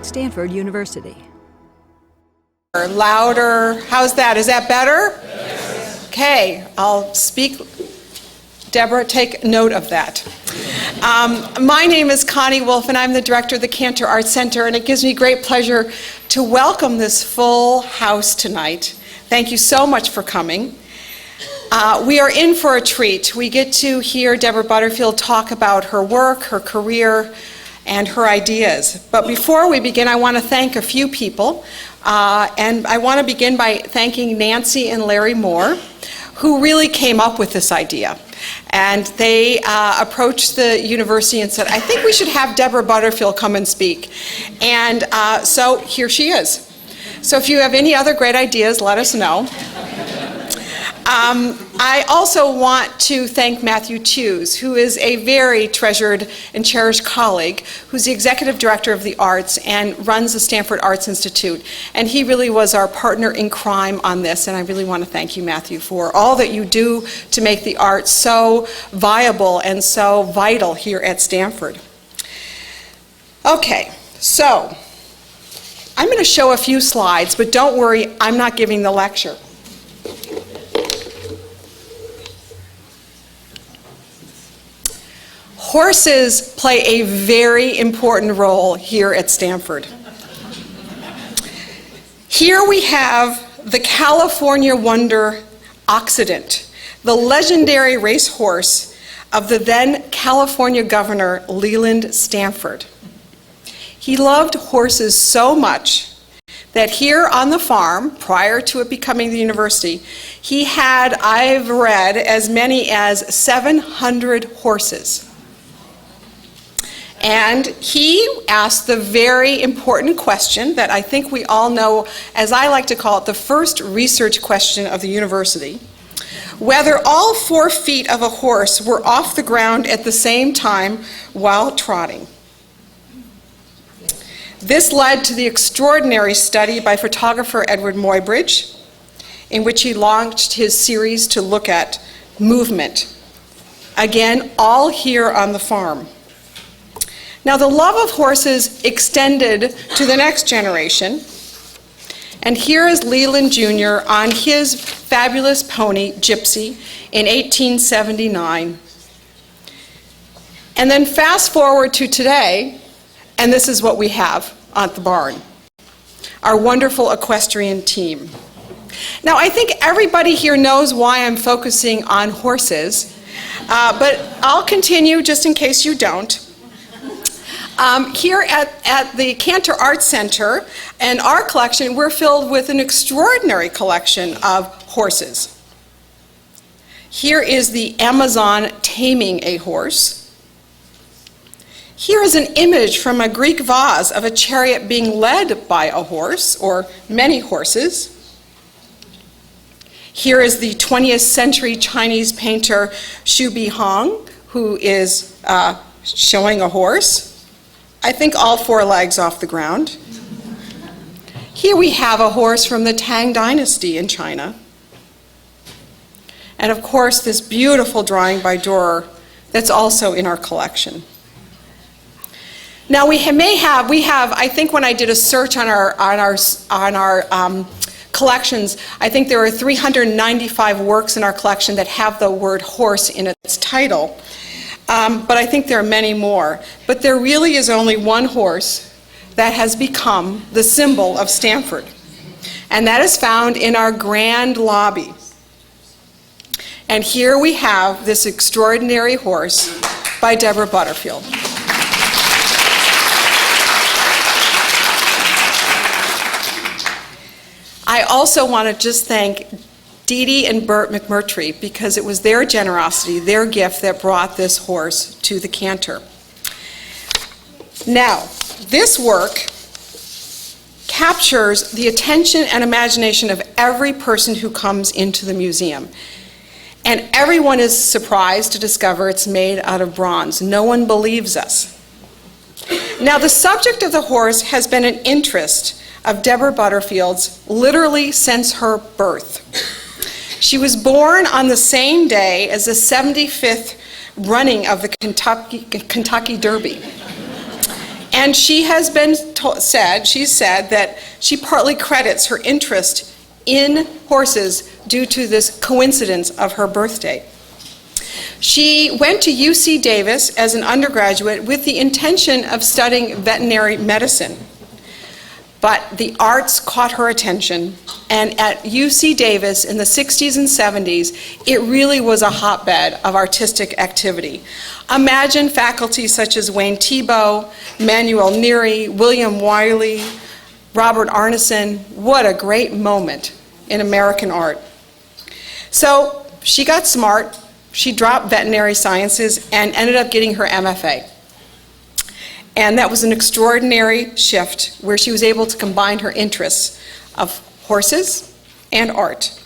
Stanford University. Louder. How's that? Is that better? Yes. Okay, I'll speak. Deborah, take note of that. My name is Connie Wolf, and I'm the director of the Cantor Art Center, and it gives me great pleasure to welcome this full house tonight. Thank you so much for coming. We are in for a treat. We get to hear Deborah Butterfield talk about her work, her career, and her ideas. But before we begin, I want to thank a few people. And I want to begin by thanking Nancy and Larry Moore, who really came up with this idea. And they approached the university and said, I think we should have Deborah Butterfield come and speak. And so here she is. So if you have any other great ideas, let us know. I also want to thank Matthew Tews, who is a very treasured and cherished colleague, who's the executive director of the arts and runs the Stanford Arts Institute. And he really was our partner in crime on this, and I really want to thank you, Matthew, for all that you do to make the arts so viable and so vital here at Stanford. Okay, so I'm going to show a few slides, but don't worry, I'm not giving the lecture. Horses play a very important role here at Stanford. Here we have the California Wonder Occident, the legendary racehorse of the then California Governor Leland Stanford. He loved horses so much that here on the farm, prior to it becoming the university, he had, I've read, as many as 700 horses. And he asked the very important question that I think we all know, as I like to call it, the first research question of the university: whether all 4 feet of a horse were off the ground at the same time while trotting. This led to the extraordinary study by photographer Edward Muybridge, in which he launched his series to look at movement. Again, all here on the farm. Now, the love of horses extended to the next generation, and here is Leland Jr. on his fabulous pony, Gypsy, in 1879. And then fast forward to today, and this is what we have at the barn: our wonderful equestrian team. Now, I think everybody here knows why I'm focusing on horses, but I'll continue just in case you don't. Here at the Cantor Art Center and our collection, we're filled with an extraordinary collection of horses. Here is the Amazon taming a horse. Here is an image from a Greek vase of a chariot being led by a horse, or many horses. Here is the 20th century Chinese painter Xu Bihang, who is showing a horse. I think all 4 legs off the ground. Here we have a horse from the Tang Dynasty in China. And of course, this beautiful drawing by Dürer that's also in our collection. Now we have, I think when I did a search on our collections, I think there are 395 works in our collection that have the word horse in its title. But I think there are many more. But there really is only one horse that has become the symbol of Stanford. And that is found in our grand lobby. And here we have this extraordinary horse by Deborah Butterfield. I also want to just thank Dee Dee and Bert McMurtry, because it was their generosity, their gift, that brought this horse to the Cantor. Now, this work captures the attention and imagination of every person who comes into the museum. And everyone is surprised to discover it's made out of bronze. No one believes us. Now, the subject of the horse has been an interest of Deborah Butterfield's literally since her birth. She was born on the same day as the 75th running of the Kentucky Derby. And she has been she said that she partly credits her interest in horses due to this coincidence of her birthday. She went to UC Davis as an undergraduate with the intention of studying veterinary medicine. But the arts caught her attention, and at UC Davis in the 60s and 70s, it really was a hotbed of artistic activity. Imagine faculty such as Wayne Thiebaud, Manuel Neary, William Wiley, Robert Arneson. What a great moment in American art. So she got smart, she dropped veterinary sciences and ended up getting her MFA. And that was an extraordinary shift where she was able to combine her interests of horses and art.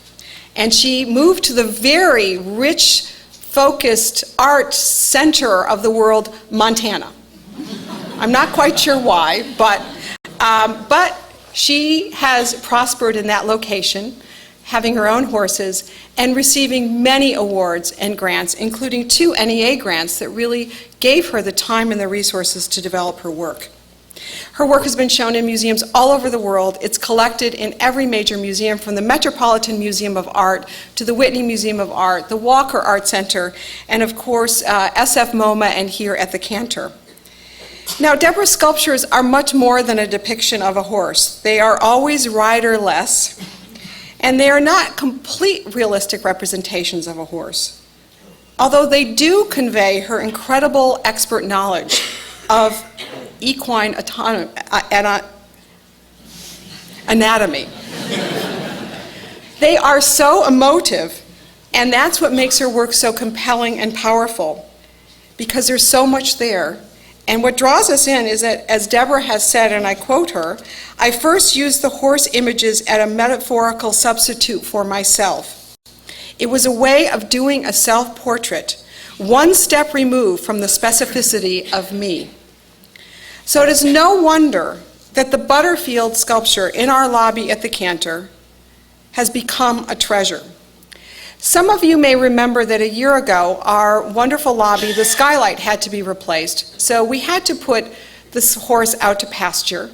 And she moved to the very rich, focused art center of the world, Montana. I'm not quite sure why, but she has prospered in that location, having her own horses, and receiving many awards and grants, including 2 NEA grants that really gave her the time and the resources to develop her work. Her work has been shown in museums all over the world. It's collected in every major museum, from the Metropolitan Museum of Art to the Whitney Museum of Art, the Walker Art Center, and of course SF MoMA and here at the Cantor. Now, Deborah's sculptures are much more than a depiction of a horse. They are always riderless, and they are not complete realistic representations of a horse, although they do convey her incredible expert knowledge of equine anatomy. They are so emotive, and that's what makes her work so compelling and powerful, because there's so much there. And what draws us in is that, as Deborah has said, and I quote her, "I first used the horse images as a metaphorical substitute for myself. It was a way of doing a self-portrait, one step removed from the specificity of me." So it is no wonder that the Butterfield sculpture in our lobby at the Cantor has become a treasure. Some of you may remember that a year ago, our wonderful lobby, the skylight, had to be replaced. So we had to put this horse out to pasture,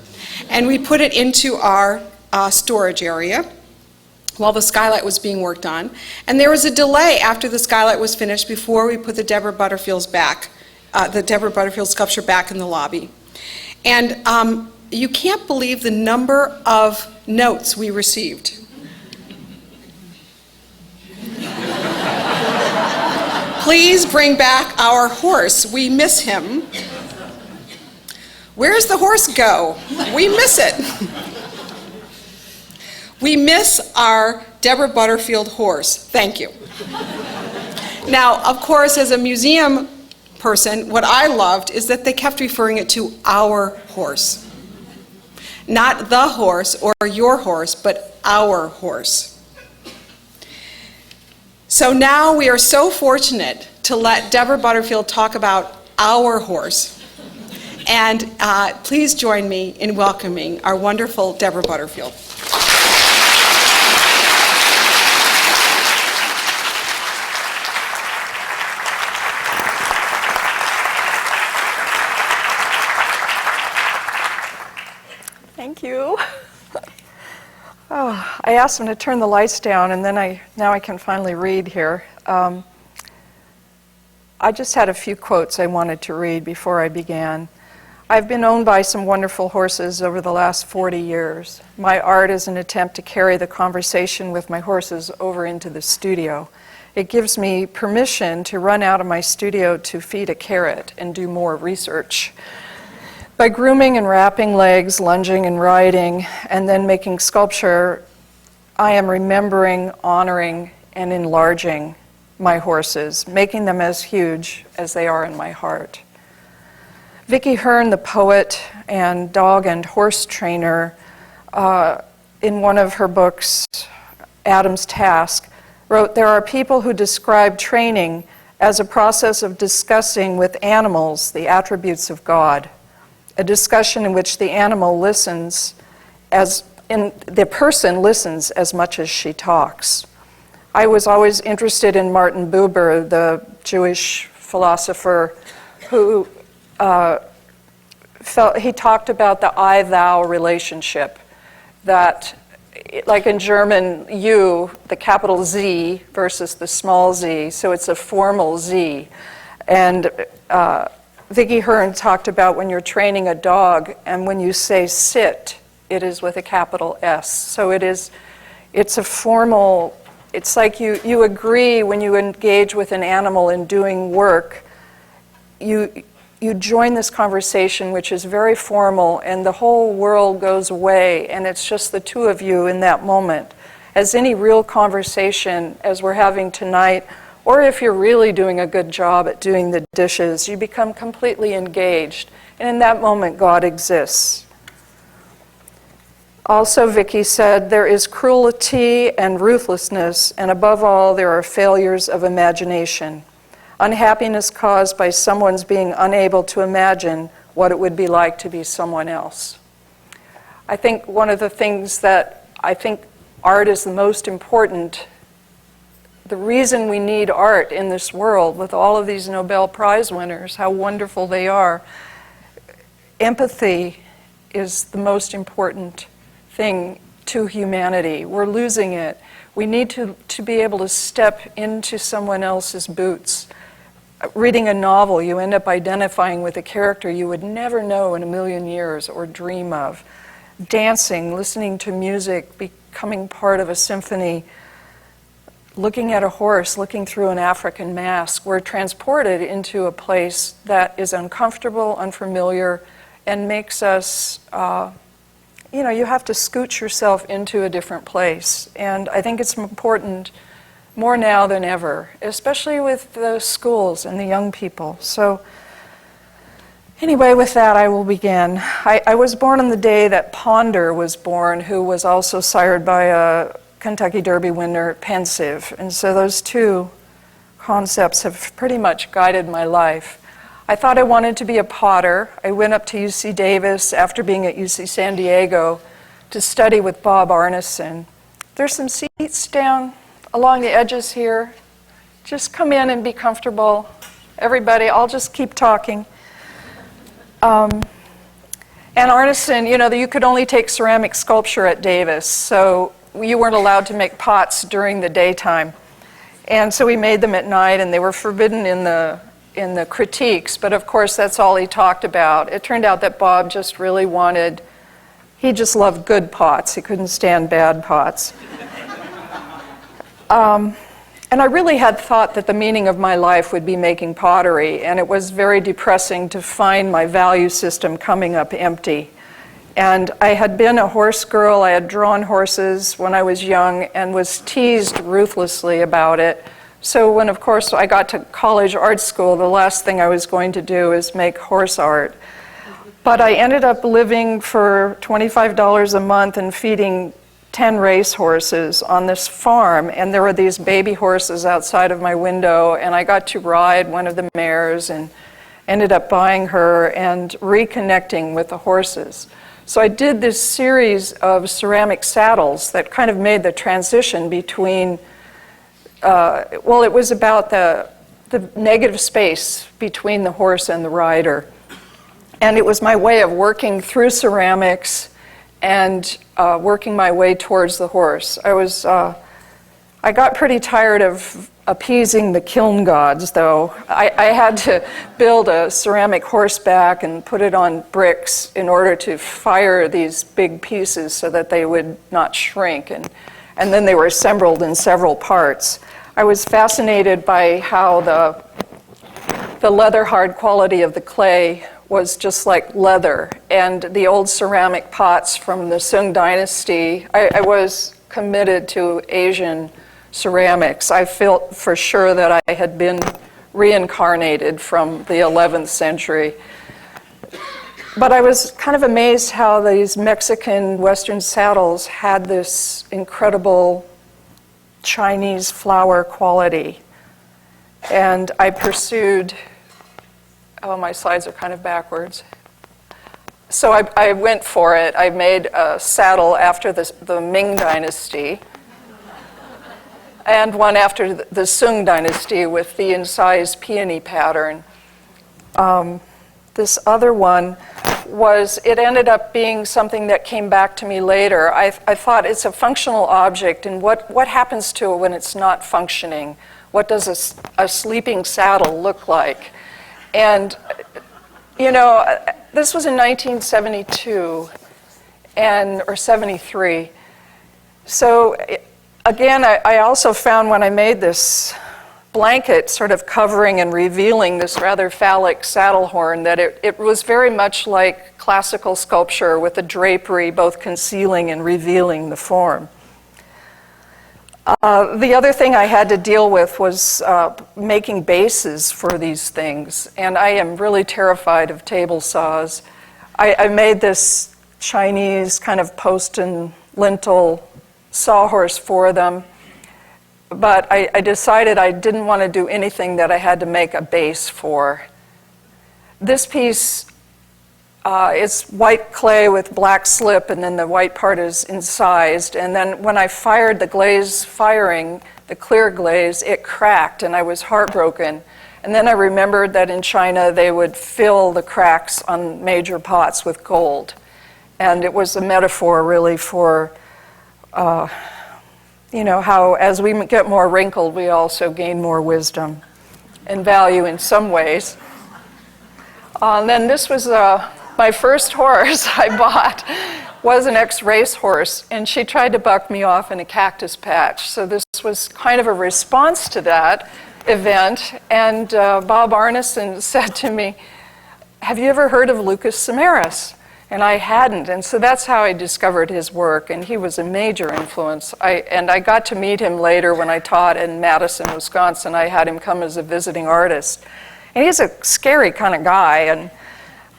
and we put it into our storage area while the skylight was being worked on. And there was a delay after the skylight was finished before we put the Deborah Butterfield sculpture back in the lobby. And you can't believe the number of notes we received. "Please bring back our horse. We miss him. Where's the horse go? We miss it." We miss our Deborah Butterfield horse. Thank you. Now, of course, as a museum person, what I loved is that they kept referring it to our horse. Not the horse or your horse, but our horse. So now we are so fortunate to let Deborah Butterfield talk about our horse. And please join me in welcoming our wonderful Deborah Butterfield. Thank you. Oh, I asked them to turn the lights down, and then now I can finally read here. I just had a few quotes I wanted to read before I began. "I've been owned by some wonderful horses over the last 40 years. My art is an attempt to carry the conversation with my horses over into the studio. It gives me permission to run out of my studio to feed a carrot and do more research. By grooming and wrapping legs, lunging and riding, and then making sculpture, I am remembering, honoring, and enlarging my horses, making them as huge as they are in my heart." Vicki Hearn, the poet and dog and horse trainer, in one of her books, Adam's Task, wrote, "There are people who describe training as a process of discussing with animals the attributes of God, a discussion in which the animal listens the person listens as much as she talks." I was always interested in Martin Buber, the Jewish philosopher who he talked about the I-thou relationship, that like in German, you, the capital Z versus the small z, so it's a formal Z. And Vicki Hearn talked about when you're training a dog, and when you say sit, it is with a capital S. So it's a formal, it's like you agree when you engage with an animal in doing work, you join this conversation, which is very formal, and the whole world goes away, and it's just the two of you in that moment. As any real conversation, as we're having tonight, or if you're really doing a good job at doing the dishes, you become completely engaged, and in that moment, God exists. Also, Vicki said, there is cruelty and ruthlessness, and above all, there are failures of imagination. Unhappiness caused by someone's being unable to imagine what it would be like to be someone else. I think one of the things that I think art is the most important, the reason we need art in this world with all of these Nobel Prize winners, how wonderful they are, empathy is the most important thing to humanity. We're losing it. We need to be able to step into someone else's boots. Reading a novel, you end up identifying with a character you would never know in a million years or dream of. Dancing, listening to music, becoming part of a symphony, looking at a horse, looking through an African mask. We're transported into a place that is uncomfortable, unfamiliar, and makes us, you have to scooch yourself into a different place. And I think it's important more now than ever, especially with the schools and the young people. So anyway, with that, I will begin. I was born on the day that Ponder was born, who was also sired by a Kentucky Derby winner, Pensive. And so those two concepts have pretty much guided my life. I thought I wanted to be a potter. I went up to UC Davis after being at UC San Diego to study with Bob Arneson. There's some seats down along the edges here. Just come in and be comfortable. Everybody, I'll just keep talking. And Arneson, you could only take ceramic sculpture at Davis, so you weren't allowed to make pots during the daytime. And so we made them at night, and they were forbidden in the critiques, but of course that's all he talked about. It turned out that Bob just really he just loved good pots. He couldn't stand bad pots. And I really had thought that the meaning of my life would be making pottery, and it was very depressing to find my value system coming up empty. And I had been a horse girl. I had drawn horses when I was young and was teased ruthlessly about it. So when, of course, I got to college art school, the last thing I was going to do is make horse art. But I ended up living for $25 a month and feeding 10 race horses on this farm, and there were these baby horses outside of my window, and I got to ride one of the mares and ended up buying her and reconnecting with the horses. So I did this series of ceramic saddles that kind of made the transition between, it was about the negative space between the horse and the rider. And it was my way of working through ceramics and working my way towards the horse. I got pretty tired of appeasing the kiln gods, though. I had to build a ceramic horseback and put it on bricks in order to fire these big pieces so that they would not shrink, and then they were assembled in several parts. I was fascinated by how the leather hard quality of the clay was just like leather, and the old ceramic pots from the Sung Dynasty. I was committed to Asian ceramics. I felt for sure that I had been reincarnated from the 11th century. But I was kind of amazed how these Mexican Western saddles had this incredible Chinese flower quality. And I pursued, my slides are kind of backwards. So I went for it. I made a saddle after the Ming Dynasty, and one after the Sung Dynasty with the incised peony pattern. This other one it ended up being something that came back to me later. I thought it's a functional object, and what happens to it when it's not functioning? What does a sleeping saddle look like? And, this was in 1972 or 73. So again, I also found when I made this blanket sort of covering and revealing this rather phallic saddle horn that it was very much like classical sculpture with the drapery both concealing and revealing the form. The other thing I had to deal with was making bases for these things, and I am really terrified of table saws. I made this Chinese kind of post and lintel sawhorse for them, but I decided I didn't want to do anything that I had to make a base for. This piece is white clay with black slip, and then the white part is incised. And then when I fired the glaze firing, the clear glaze, it cracked, and I was heartbroken. And then I remembered that in China they would fill the cracks on major pots with gold. And it was a metaphor really for, how as we get more wrinkled, we also gain more wisdom and value in some ways. And then this was my first horse I bought was an ex-race horse, and she tried to buck me off in a cactus patch. So this was kind of a response to that event. And Bob Arneson said to me, "Have you ever heard of Lucas Samaras?" And I hadn't, and so that's how I discovered his work, and he was a major influence. I got to meet him later when I taught in Madison, Wisconsin. I had him come as a visiting artist. And he's a scary kind of guy, and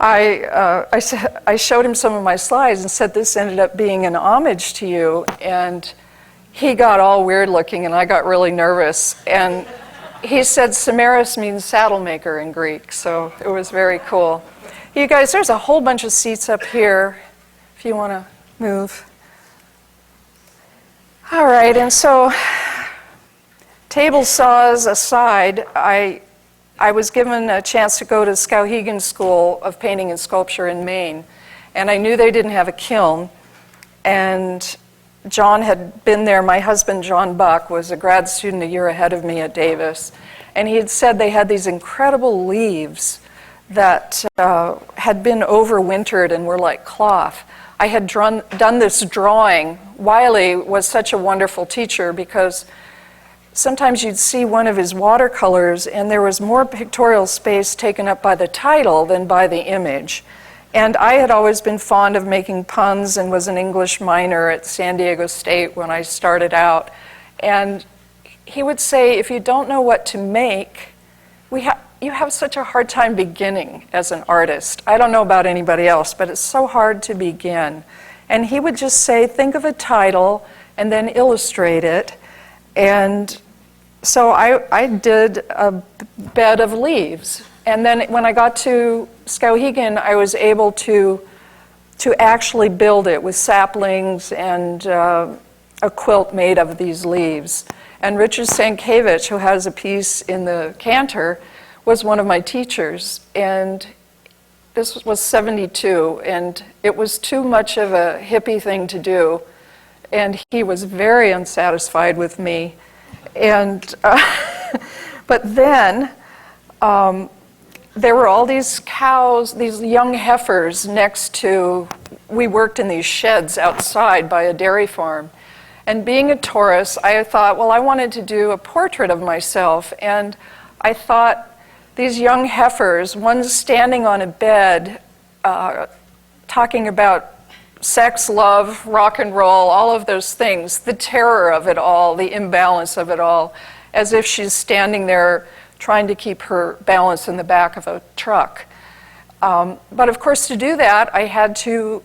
I showed him some of my slides and said, "This ended up being an homage to you," and he got all weird looking, and I got really nervous. And he said Samaras means saddle maker in Greek, so it was very cool. You guys, there's a whole bunch of seats up here if you want to move. All right, and so table saws aside, I was given a chance to go to Skowhegan School of Painting and Sculpture in Maine, and I knew they didn't have a kiln, and John had been there. My husband, John Buck, was a grad student a year ahead of me at Davis, and he had said they had these incredible leaves that had been overwintered and were like cloth. I had done this drawing. Wiley was such a wonderful teacher because sometimes you'd see one of his watercolors and there was more pictorial space taken up by the title than by the image. And I had always been fond of making puns and was an English minor at San Diego State when I started out. And he would say, if you don't know what to make, you have such a hard time beginning as an artist. I don't know about anybody else, but it's so hard to begin. And he would just say, think of a title and then illustrate it. And so I did a bed of leaves. And then when I got to Skowhegan, I was able to actually build it with saplings and a quilt made of these leaves. And Richard Stankiewicz, who has a piece in the Cantor, was one of my teachers. And this was 72, and it was too much of a hippie thing to do. And he was very unsatisfied with me. And but then there were all these cows, these young heifers next to, we worked in these sheds outside by a dairy farm. And being a Taurus, I thought, well, I wanted to do a portrait of myself. And I thought, these young heifers, one's standing on a bed talking about sex, love, rock and roll, all of those things, the terror of it all, the imbalance of it all, as if she's standing there trying to keep her balance in the back of a truck. But of course, to do that, I had to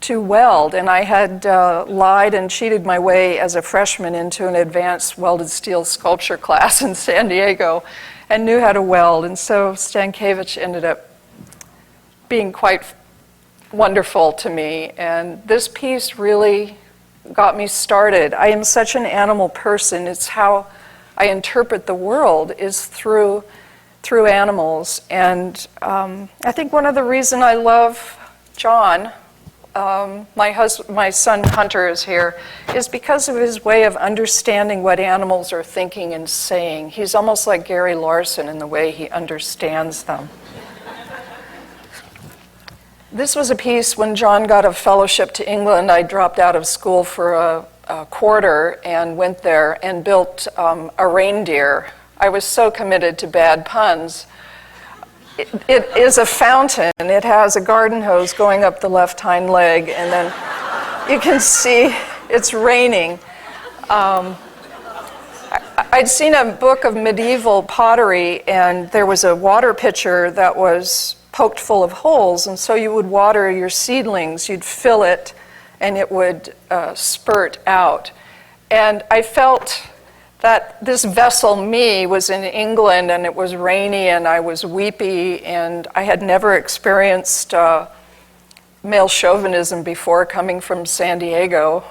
weld, and I had lied and cheated my way as a freshman into an advanced welded steel sculpture class in San Diego and knew how to weld. And so Stankiewicz ended up being quite wonderful to me, and this piece really got me started. I am such an animal person. It's how I interpret the world is through animals. And I think one of the reasons I love John, my son Hunter is here, is because of his way of understanding what animals are thinking and saying. He's almost like Gary Larson in the way he understands them. This was a piece when John got a fellowship to England. I dropped out of school for a quarter and went there and built a reindeer. I was so committed to bad puns. It is a fountain. It has a garden hose going up the left hind leg, and then you can see it's raining. I'd seen a book of medieval pottery, and there was a water pitcher that was poked full of holes, and so you would water your seedlings. You'd fill it, and it would spurt out. And I felt that this vessel, me, was in England, and it was rainy, and I was weepy, and I had never experienced male chauvinism before coming from San Diego.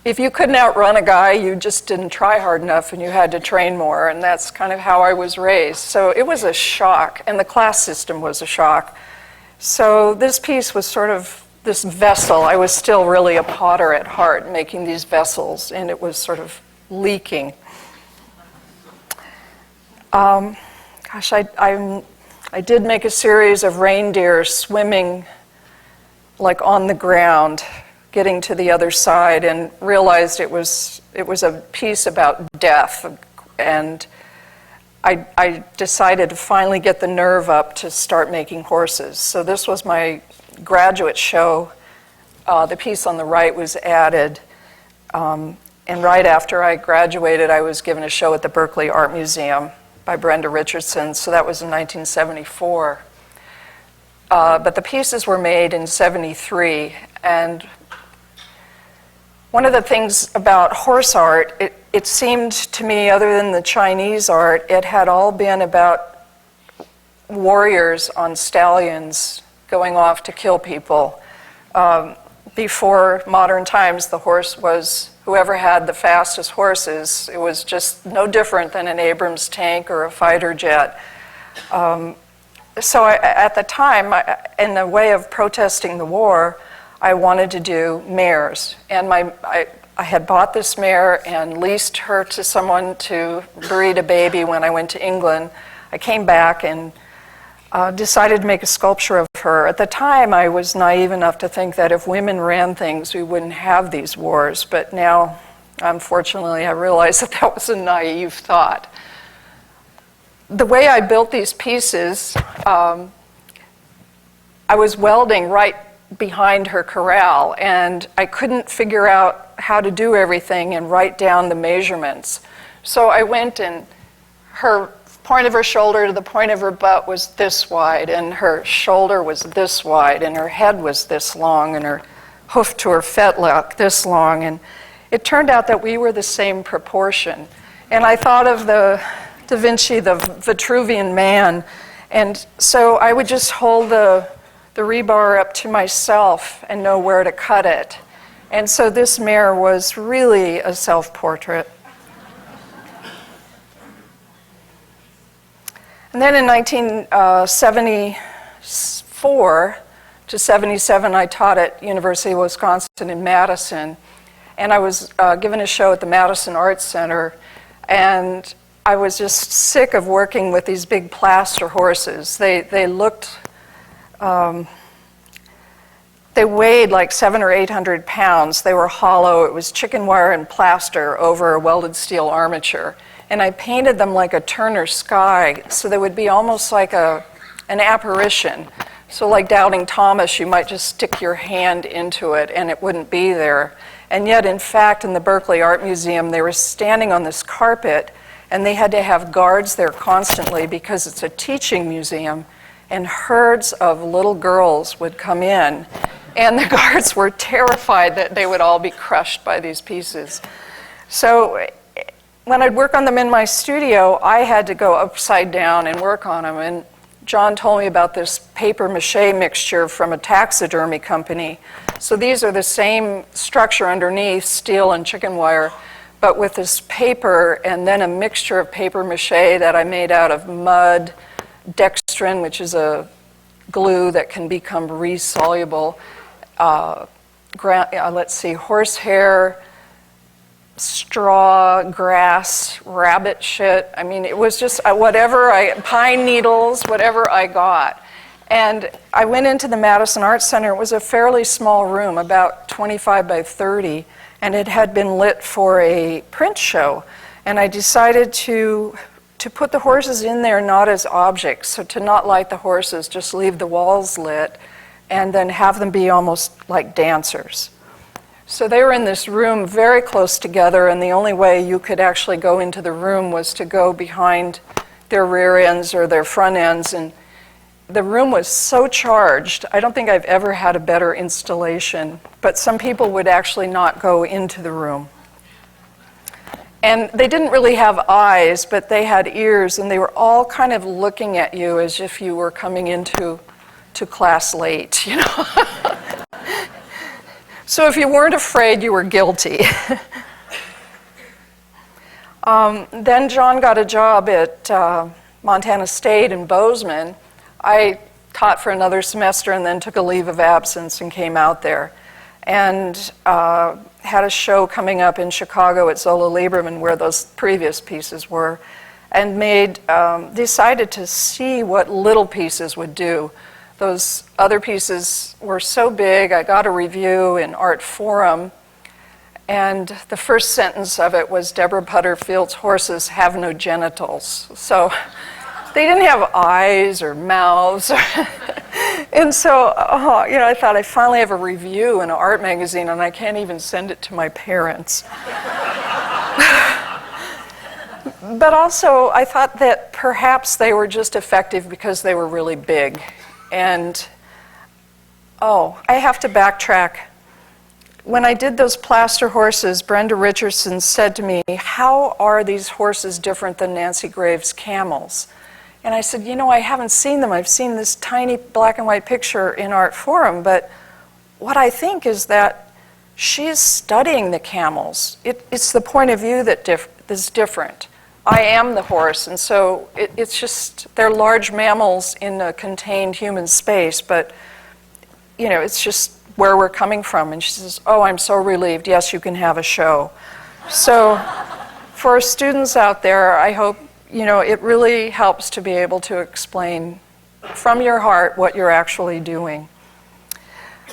If you couldn't outrun a guy, you just didn't try hard enough, and you had to train more, and that's kind of how I was raised. So it was a shock, and the class system was a shock. So this piece was sort of this vessel. I was still really a potter at heart, making these vessels, and it was sort of leaking. I did make a series of reindeer swimming like on the ground, getting to the other side, and realized it was a piece about death, and I decided to finally get the nerve up to start making horses. So this was my graduate show. The piece on the right was added, and right after I graduated, I was given a show at the Berkeley Art Museum by Brenda Richardson, so that was in 1974. But the pieces were made in 73, and one of the things about horse art, it seemed to me, other than the Chinese art, it had all been about warriors on stallions going off to kill people. Before modern times, the horse was whoever had the fastest horses. It was just no different than an Abrams tank or a fighter jet. So at the time, in the way of protesting the war, I wanted to do mares. And I had bought this mare and leased her to someone to breed a baby when I went to England. I came back and decided to make a sculpture of her. At the time, I was naive enough to think that if women ran things, we wouldn't have these wars. But now, unfortunately, I realize that that was a naive thought. The way I built these pieces, I was welding right behind her corral, and I couldn't figure out how to do everything and write down the measurements. So I went, and her point of her shoulder to the point of her butt was this wide, and her shoulder was this wide, and her head was this long, and her hoof to her fetlock this long, and it turned out that we were the same proportion. And I thought of the Da Vinci, the Vitruvian Man, and so I would just hold the rebar up to myself and know where to cut it. And so this mare was really a self-portrait. And then in 1974 to 77, I taught at University of Wisconsin in Madison, and I was given a show at the Madison Arts Center, and I was just sick of working with these big plaster horses. They looked, they weighed like 700 or 800 pounds. They were hollow. It was chicken wire and plaster over a welded steel armature. And I painted them like a Turner sky, so they would be almost like an apparition. So like Doubting Thomas, you might just stick your hand into it and it wouldn't be there. And yet, in fact, in the Berkeley Art Museum, they were standing on this carpet, and they had to have guards there constantly because it's a teaching museum, and herds of little girls would come in, and the guards were terrified that they would all be crushed by these pieces. So when I'd work on them in my studio, I had to go upside down and work on them. And John told me about this paper mache mixture from a taxidermy company. So these are the same structure underneath, steel and chicken wire, but with this paper and then a mixture of paper mache that I made out of mud, dextrin, which is a glue that can become resoluble. Let's see, horsehair, straw, grass, rabbit shit. I mean, it was just pine needles, whatever I got. And I went into the Madison Arts Center. It was a fairly small room, about 25 by 30, and it had been lit for a print show. And I decided to put the horses in there not as objects, so to not light the horses, just leave the walls lit, and then have them be almost like dancers. So they were in this room very close together, and the only way you could actually go into the room was to go behind their rear ends or their front ends, and the room was so charged. I don't think I've ever had a better installation, but some people would actually not go into the room. And they didn't really have eyes, but they had ears, and they were all kind of looking at you as if you were coming into class late, you know. So if you weren't afraid, you were guilty. Then John got a job at Montana State in Bozeman. I taught for another semester and then took a leave of absence and came out there. And had a show coming up in Chicago at Zola Lieberman where those previous pieces were, and decided to see what little pieces would do. Those other pieces were so big. I got a review in Art Forum, and the first sentence of it was, Deborah Butterfield's horses have no genitals. So they didn't have eyes or mouths. And so, I thought I finally have a review in an art magazine, and I can't even send it to my parents. But also, I thought that perhaps they were just effective because they were really big. And, I have to backtrack. When I did those plaster horses, Brenda Richardson said to me, how are these horses different than Nancy Graves' camels? And I said, I haven't seen them. I've seen this tiny black and white picture in Art Forum, but what I think is that she's studying the camels. It's the point of view that is different. I am the horse, and so it's just, they're large mammals in a contained human space, but, it's just where we're coming from. And she says, I'm so relieved. Yes, you can have a show. So for students out there, I hope it really helps to be able to explain from your heart what you're actually doing.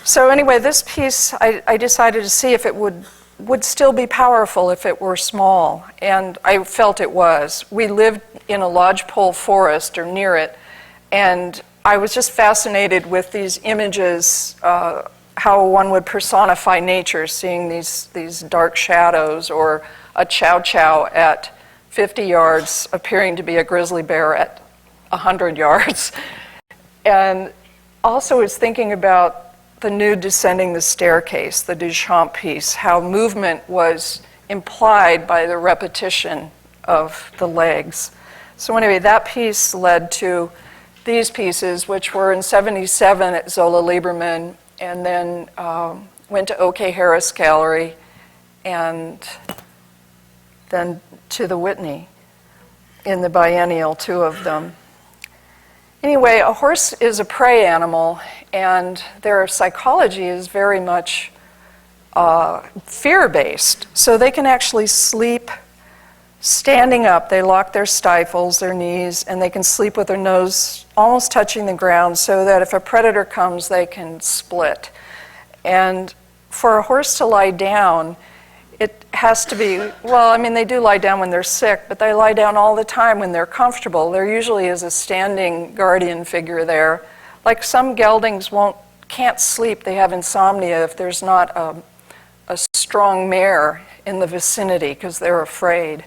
So anyway, this piece, I decided to see if it would still be powerful if it were small, and I felt it was. We lived in a lodgepole forest or near it, and I was just fascinated with these images, how one would personify nature, seeing these dark shadows, or a chow-chow at 50 yards appearing to be a grizzly bear at 100 yards. And also was thinking about the nude descending the staircase, the Duchamp piece, how movement was implied by the repetition of the legs. So anyway, that piece led to these pieces, which were in '77 at Zola Lieberman, and then went to O.K. Harris Gallery, and then to the Whitney in the biennial, two of them. Anyway, a horse is a prey animal, and their psychology is very much fear-based. So they can actually sleep standing up. They lock their stifles, their knees, and they can sleep with their nose almost touching the ground so that if a predator comes, they can split. And for a horse to lie down, it has to be, they do lie down when they're sick, but they lie down all the time when they're comfortable. There usually is a standing guardian figure there. Like some geldings can't sleep, they have insomnia if there's not a strong mare in the vicinity because they're afraid.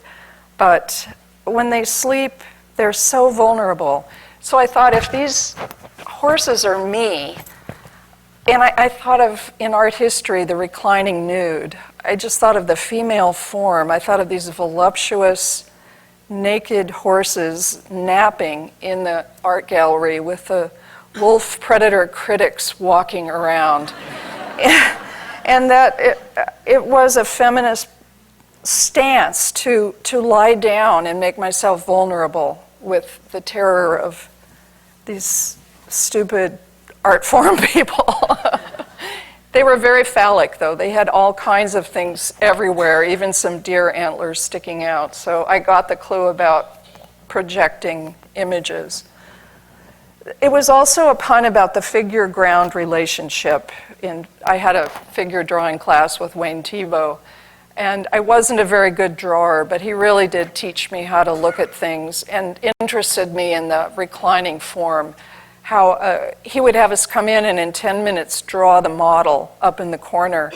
But when they sleep, they're so vulnerable. So I thought, if these horses are me, and I thought of, in art history, the reclining nude. I just thought of the female form. I thought of these voluptuous, naked horses napping in the art gallery with the wolf predator critics walking around. And that it was a feminist stance to lie down and make myself vulnerable with the terror of these stupid art form people. They were very phallic, though. They had all kinds of things everywhere, even some deer antlers sticking out. So I got the clue about projecting images. It was also a pun about the figure-ground relationship. I had a figure drawing class with Wayne Thiebaud, and I wasn't a very good drawer, but he really did teach me how to look at things and interested me in the reclining form. How he would have us come in and in 10 minutes draw the model up in the corner,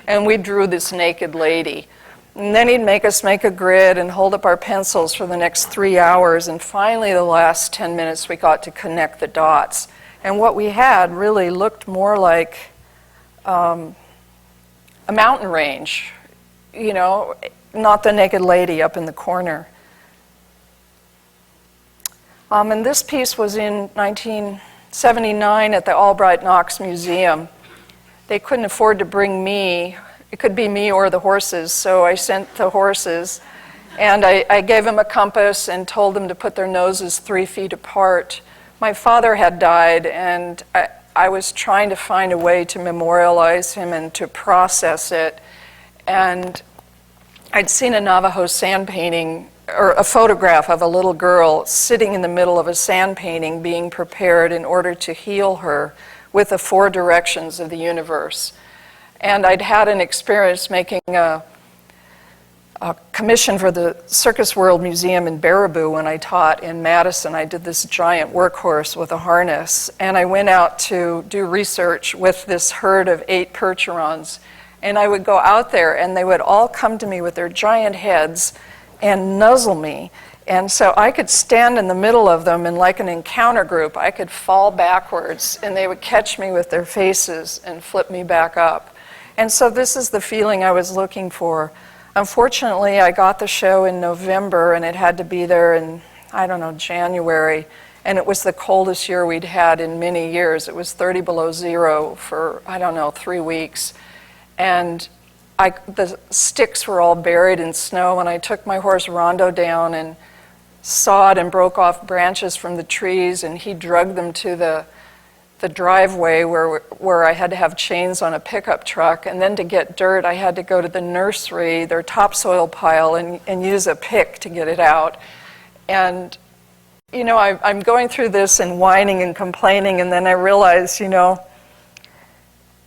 and we drew this naked lady. And then he'd make us make a grid and hold up our pencils for the next 3 hours, and finally the last 10 minutes we got to connect the dots. And what we had really looked more like a mountain range, you know, not the naked lady up in the corner. And this piece was in 1979 at the Albright Knox Museum. They couldn't afford to bring me. It could be me or the horses, so I sent the horses. And I gave them a compass and told them to put their noses 3 feet apart. My father had died, and I was trying to find a way to memorialize him and to process it. And I'd seen a Navajo sand painting, or a photograph of a little girl sitting in the middle of a sand painting being prepared in order to heal her with the 4 directions of the universe. And I'd had an experience making a commission for the Circus World Museum in Baraboo when I taught in Madison. I did this giant workhorse with a harness, and I went out to do research with this herd of 8 percherons. And I would go out there, and they would all come to me with their giant heads and nuzzle me. And so I could stand in the middle of them, and like an encounter group, I could fall backwards, and they would catch me with their faces and flip me back up. And so this is the feeling I was looking for. Unfortunately, I got the show in November, and it had to be there in, I don't know, January. And it was the coldest year we'd had in many years. It was 30 below zero for, I don't know, 3 weeks. And the sticks were all buried in snow, and I took my horse Rondo down and sawed and broke off branches from the trees, and he dragged them to the driveway where I had to have chains on a pickup truck. And then to get dirt, I had to go to the nursery, their topsoil pile, and use a pick to get it out. And, you know, I'm going through this and whining and complaining, and then I realized, you know,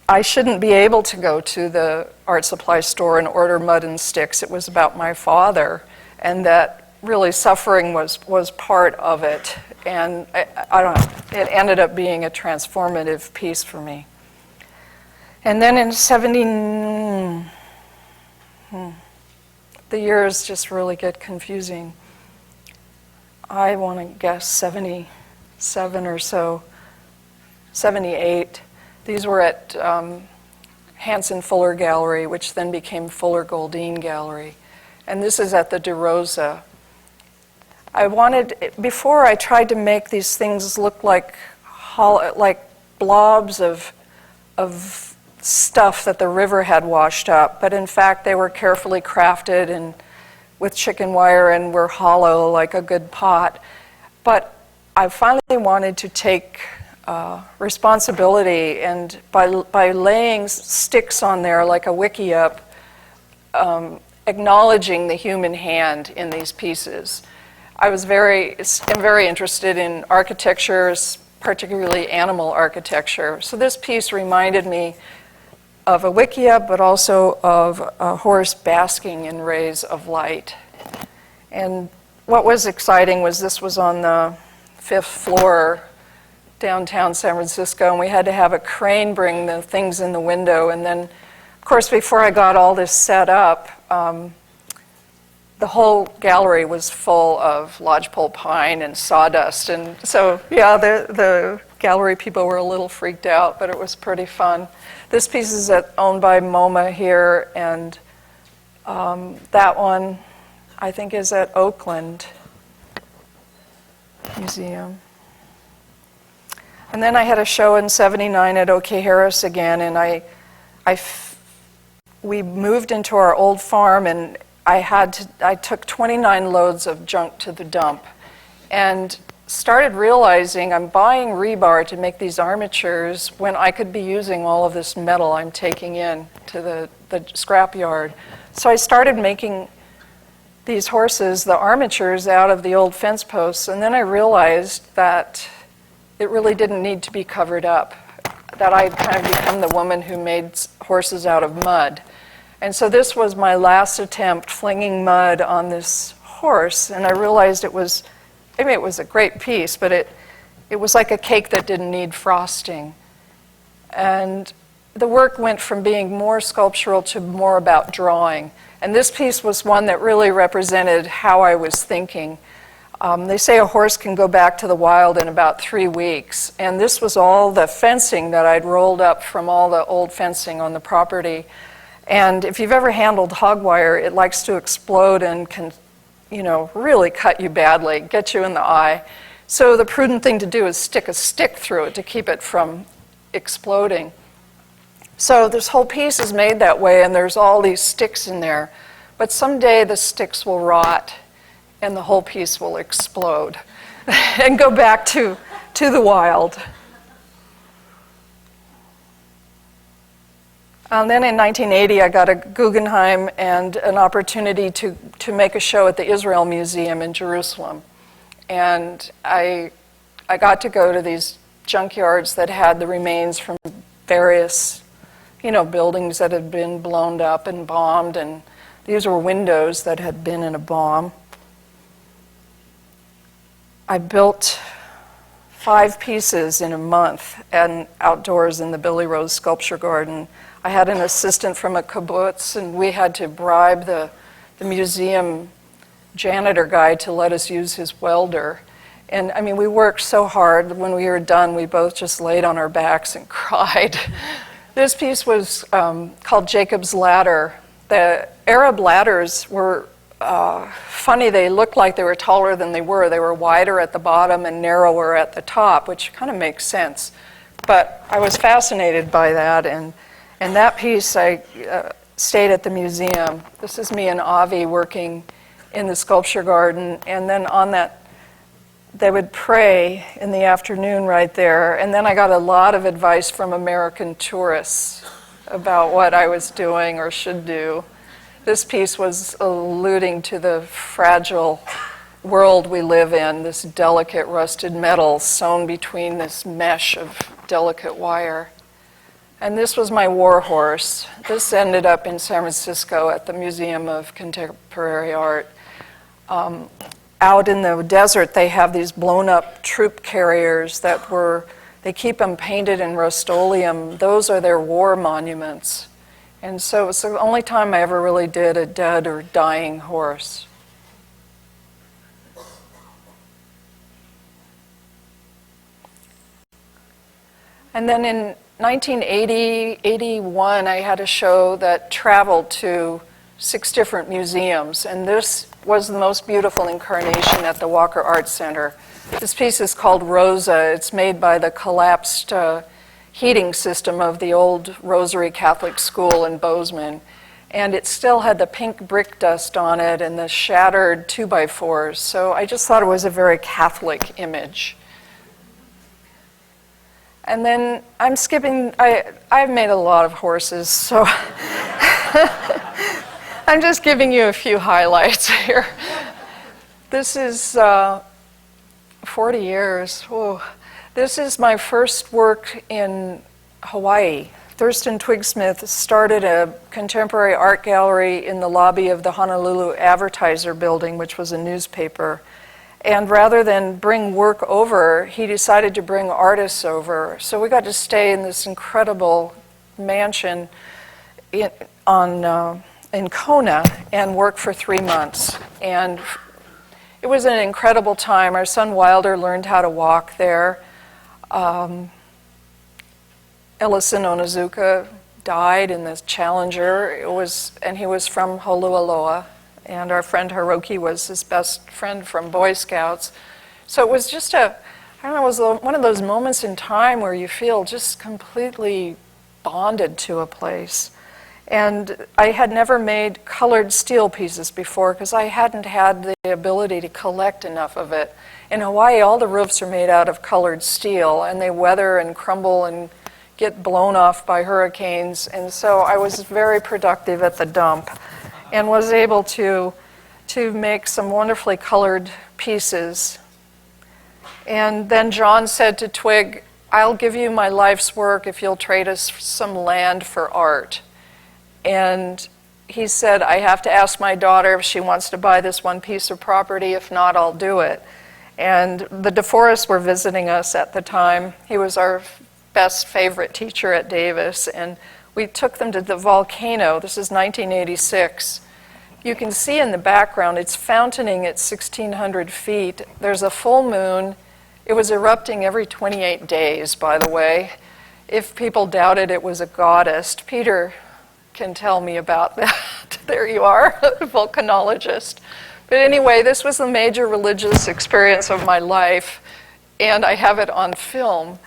I shouldn't be able to go to the art supply store and order mud and sticks. It was about my father, and that really suffering was part of it. And I don't know, it ended up being a transformative piece for me. And then in the years just really get confusing. I want to guess 77 or so, 78. These were at Hanson Fuller Gallery, which then became Fuller Goldine Gallery. And this is at the De Rosa. Before I tried to make these things look like blobs of stuff that the river had washed up, but in fact they were carefully crafted and with chicken wire and were hollow like a good pot. But I finally wanted to take responsibility, and by laying sticks on there like a wiki-up, acknowledging the human hand in these pieces. I am very interested in architecture, particularly animal architecture. So this piece reminded me of a wiki-up, but also of a horse basking in rays of light. And what was exciting was this was on the 5th floor, downtown San Francisco, and we had to have a crane bring the things in the window. And then, of course, before I got all this set up, the whole gallery was full of lodgepole pine and sawdust. And so, yeah, the gallery people were a little freaked out, but it was pretty fun. This piece is owned by MoMA here, and that one, I think, is at Oakland Museum. And then I had a show in '79 at OK Harris again, and we moved into our old farm, and I took 29 loads of junk to the dump. And started realizing I'm buying rebar to make these armatures when I could be using all of this metal I'm taking in to the scrapyard. So I started making these horses, the armatures, out of the old fence posts, and then I realized that it really didn't need to be covered up, that I'd kind of become the woman who made horses out of mud. And so this was my last attempt, flinging mud on this horse, and I realized it was a great piece, but it was like a cake that didn't need frosting. And the work went from being more sculptural to more about drawing. And this piece was one that really represented how I was thinking. They say a horse can go back to the wild in about 3 weeks, and this was all the fencing that I'd rolled up from all the old fencing on the property. And if you've ever handled hog wire, it likes to explode and can, really cut you badly, get you in the eye. So the prudent thing to do is stick a stick through it to keep it from exploding. So this whole piece is made that way, and there's all these sticks in there. But someday the sticks will rot, and the whole piece will explode and go back to the wild. Then in 1980, I got a Guggenheim and an opportunity to make a show at the Israel Museum in Jerusalem. And I got to go to these junkyards that had the remains from various, buildings that had been blown up and bombed, and these were windows that had been in a bomb. I built 5 pieces in a month and outdoors in the Billy Rose Sculpture Garden. I had an assistant from a kibbutz, and we had to bribe the museum janitor guy to let us use his welder. And we worked so hard. When we were done, we both just laid on our backs and cried. This piece was called Jacob's Ladder. The Arab ladders were funny. They looked like they were taller than they were. They were wider at the bottom and narrower at the top, which kind of makes sense. But I was fascinated by that, and that piece, I stayed at the museum. This is me and Avi working in the sculpture garden, and then on that, they would pray in the afternoon right there, and then I got a lot of advice from American tourists about what I was doing or should do. This piece was alluding to the fragile world we live in, this delicate rusted metal sewn between this mesh of delicate wire. And this was my war horse. This ended up in San Francisco at the Museum of Contemporary Art. Out in the desert, they have these blown-up troop carriers they keep them painted in Rust-Oleum. Those are their war monuments. And so it's the only time I ever really did a dead or dying horse. And then in 1980, 81, I had a show that traveled to 6 different museums, and this was the most beautiful incarnation at the Walker Art Center. This piece is called Rosa. It's made by the collapsed heating system of the old Rosary Catholic School in Bozeman, and it still had the pink brick dust on it and the shattered 2x4s, so I just thought it was a very Catholic image. And then I'm skipping, I've made a lot of horses, so I'm just giving you a few highlights here. This is 40 years. Ooh. This is my first work in Hawaii. Thurston Twigsmith started a contemporary art gallery in the lobby of the Honolulu Advertiser building, which was a newspaper. And rather than bring work over, he decided to bring artists over. So we got to stay in this incredible mansion in Kona and work for 3 months. And it was an incredible time. Our son Wilder learned how to walk there. Ellison Onizuka died in this Challenger. And he was from Holualoa. And our friend Hiroki was his best friend from Boy Scouts. So it was just it was one of those moments in time where you feel just completely bonded to a place. And I had never made colored steel pieces before because I hadn't had the the ability to collect enough of it. In Hawaii, all the roofs are made out of colored steel, and they weather and crumble and get blown off by hurricanes. And so I was very productive at the dump and was able to make some wonderfully colored pieces. And then John said to Twig, "I'll give you my life's work if you'll trade us some land for art." And he said, "I have to ask my daughter if she wants to buy this one piece of property. If not, I'll do it." And the DeForests were visiting us at the time. He was our best favorite teacher at Davis, and we took them to the volcano. This is 1986. You can see in the background, it's fountaining at 1,600 feet. There's a full moon. It was erupting every 28 days, by the way. If people doubted it was a goddess, Peter can tell me about that. There you are, a volcanologist. But anyway, this was a major religious experience of my life, and I have it on film.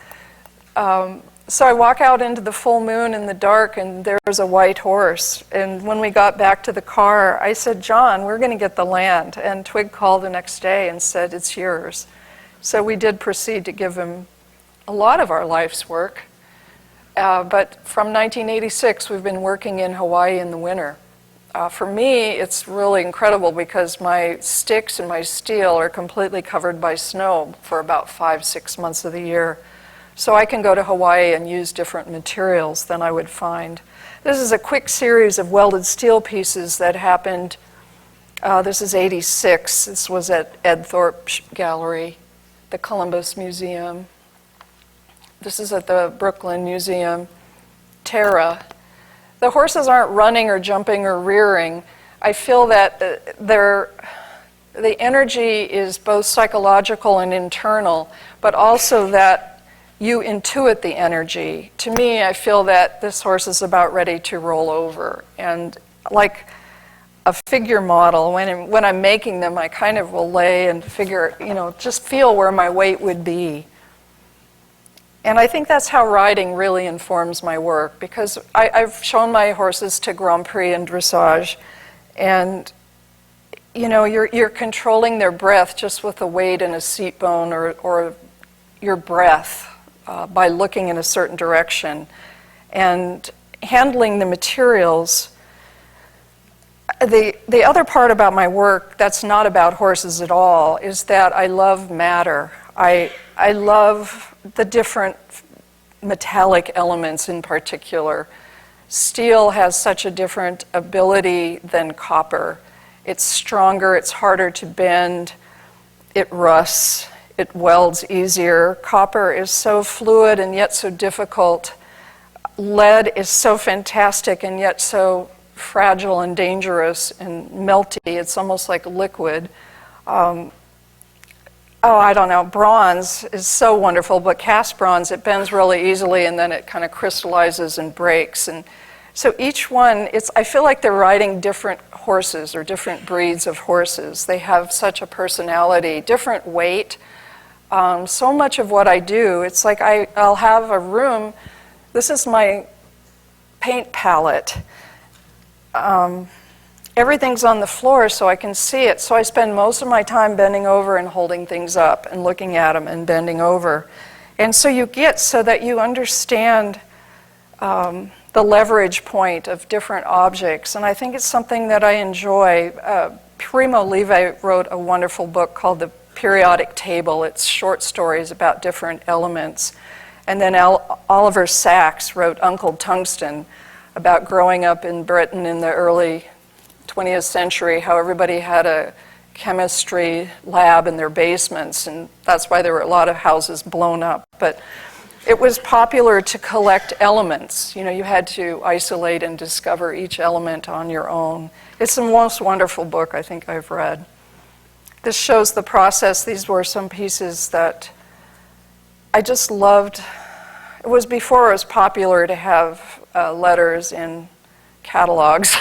So I walk out into the full moon in the dark, and there's a white horse. And when we got back to the car, I said, "John, we're going to get the land." And Twig called the next day and said, "It's yours." So we did proceed to give him a lot of our life's work. But from 1986, we've been working in Hawaii in the winter. For me, it's really incredible because my sticks and my steel are completely covered by snow for about 5-6 months of the year. So I can go to Hawaii and use different materials than I would find. This is a quick series of welded steel pieces that happened. This is 86. This was at Ed Thorpe Gallery, the Columbus Museum. This is at the Brooklyn Museum. Terra. The horses aren't running or jumping or rearing. I feel that the energy is both psychological and internal, but also that you intuit the energy. To me, I feel that this horse is about ready to roll over. And like a figure model, when I'm making them, I kind of will lay and figure, just feel where my weight would be. And I think that's how riding really informs my work, because I've shown my horses to Grand Prix and dressage, and you're controlling their breath just with a weight in a seat bone or your breath by looking in a certain direction. And handling the materials. The other part about my work that's not about horses at all is that I love matter. I love the different metallic elements in particular. Steel has such a different ability than copper. It's stronger, it's harder to bend, it rusts, it welds easier. Copper is so fluid and yet so difficult. Lead is so fantastic and yet so fragile and dangerous and melty. It's almost like liquid. I don't know, bronze is so wonderful, but cast bronze, it bends really easily and then it kind of crystallizes and breaks. And so each one, I feel like they're riding different horses or different breeds of horses. They have such a personality, different weight. So much of what I do, it's like I'll have a room. This is my paint palette. Everything's on the floor so I can see it. So I spend most of my time bending over and holding things up and looking at them and bending over. And so you get so that you understand the leverage point of different objects. And I think it's something that I enjoy. Primo Levi wrote a wonderful book called The Periodic Table. It's short stories about different elements. And then Oliver Sacks wrote Uncle Tungsten about growing up in Britain in the early 20th century, how everybody had a chemistry lab in their basements, and that's why there were a lot of houses blown up. But it was popular to collect elements. You had to isolate and discover each element on your own. It's the most wonderful book I think I've read. This shows the process. These were some pieces that I just loved. It was before it was popular to have letters in catalogs.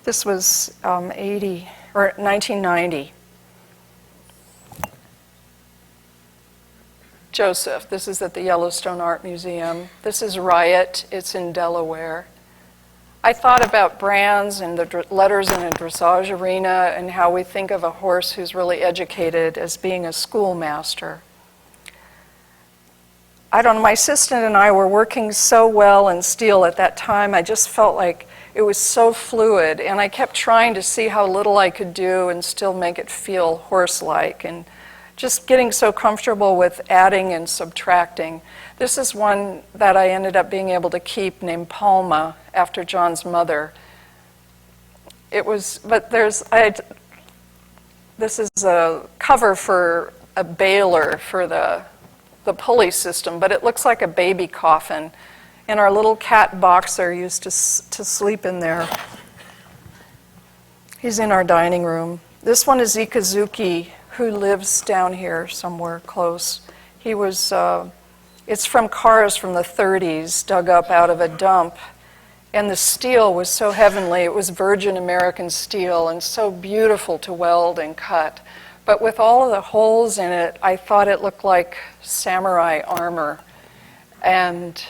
This was 1990. Joseph, this is at the Yellowstone Art Museum. This is Riot, it's in Delaware. I thought about brands and the letters in a dressage arena and how we think of a horse who's really educated as being a schoolmaster. I don't know, my assistant and I were working so well in steel at that time, I just felt like it was so fluid, and I kept trying to see how little I could do and still make it feel horse-like, and just getting so comfortable with adding and subtracting. This is one that I ended up being able to keep, named Palma, after John's mother. This is a cover for a baler for the pulley system, but it looks like a baby coffin. And our little cat Boxer used to sleep in there. He's in our dining room. This one is Ikazuki, who lives down here somewhere close. He was, it's from cars from the 30s, dug up out of a dump. And the steel was so heavenly. It was virgin American steel and so beautiful to weld and cut. But with all of the holes in it, I thought it looked like samurai armor. And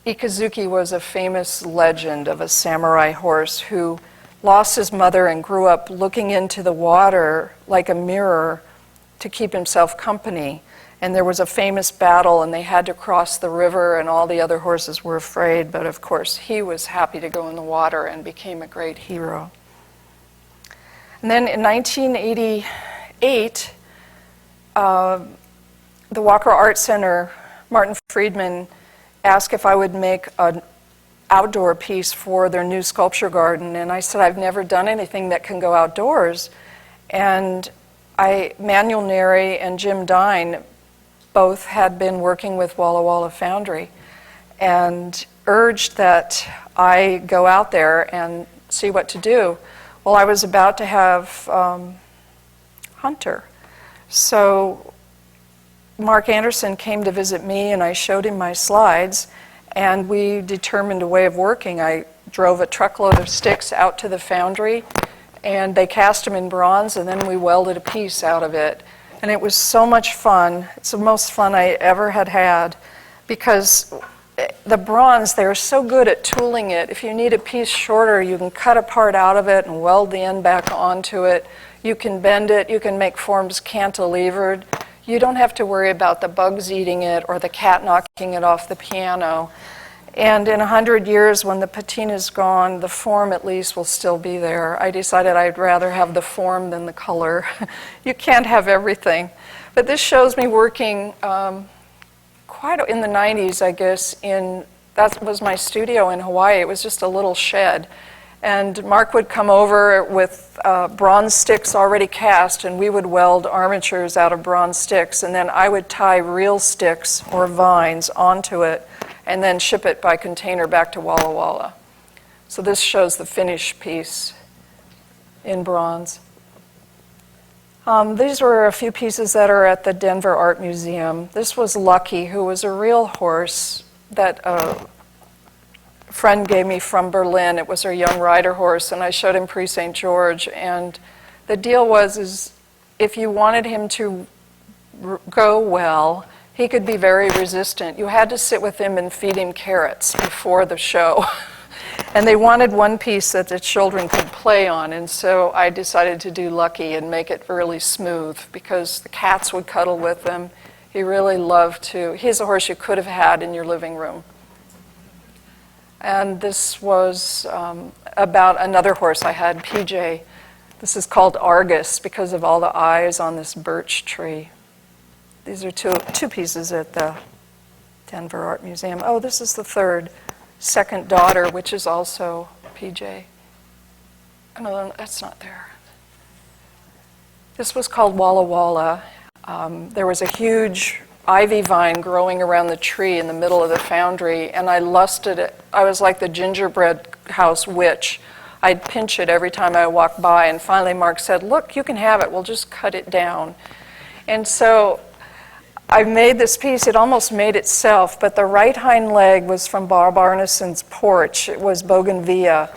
Ikazuki was a famous legend of a samurai horse who lost his mother and grew up looking into the water like a mirror to keep himself company. And there was a famous battle, and they had to cross the river, and all the other horses were afraid. But of course, he was happy to go in the water and became a great hero. And then in 1988, the Walker Art Center, Martin Friedman asked if I would make an outdoor piece for their new sculpture garden, and I said, I've never done anything that can go outdoors. And Manuel Neri and Jim Dine both had been working with Walla Walla Foundry and urged that I go out there and see what to do. Well, I was about to have Hunter. So Mark Anderson came to visit me, and I showed him my slides, and we determined a way of working. I drove a truckload of sticks out to the foundry, and they cast them in bronze, and then we welded a piece out of it. And it was so much fun. It's the most fun I ever had, because the bronze, they're so good at tooling it. If you need a piece shorter, you can cut a part out of it and weld the end back onto it. You can bend it. You can make forms cantilevered. You don't have to worry about the bugs eating it or the cat knocking it off the piano. And in 100 years, when the patina's gone, the form at least will still be there. I decided I'd rather have the form than the color. You can't have everything. But this shows me working quite in the 90s, I guess. That was my studio in Hawaii. It was just a little shed. And Mark would come over with bronze sticks already cast, and we would weld armatures out of bronze sticks, and then I would tie real sticks or vines onto it and then ship it by container back to Walla Walla. So this shows the finished piece in bronze. These were a few pieces that are at the Denver Art Museum. This was Lucky, who was a real horse that friend gave me from Berlin. It was her young rider horse, and I showed him Prix St. George. And the deal was if you wanted him to go well, he could be very resistant. You had to sit with him and feed him carrots before the show. And they wanted one piece that the children could play on, and so I decided to do Lucky and make it really smooth, because the cats would cuddle with him. He really loved to. He's a horse you could have had in your living room. And this was about another horse I had, PJ. This is called Argus because of all the eyes on this birch tree. These are two pieces at the Denver Art Museum. Oh, this is the third, Second Daughter, which is also PJ. No, that's not there. This was called Walla Walla. There was a huge ivy vine growing around the tree in the middle of the foundry, and I lusted it. I was like the gingerbread house witch. I'd pinch it every time I walked by, and finally Mark said, look, you can have it, we'll just cut it down. And so I made this piece. It almost made itself, but the right hind leg was from Bob Arneson's porch. It was Bougainvillea.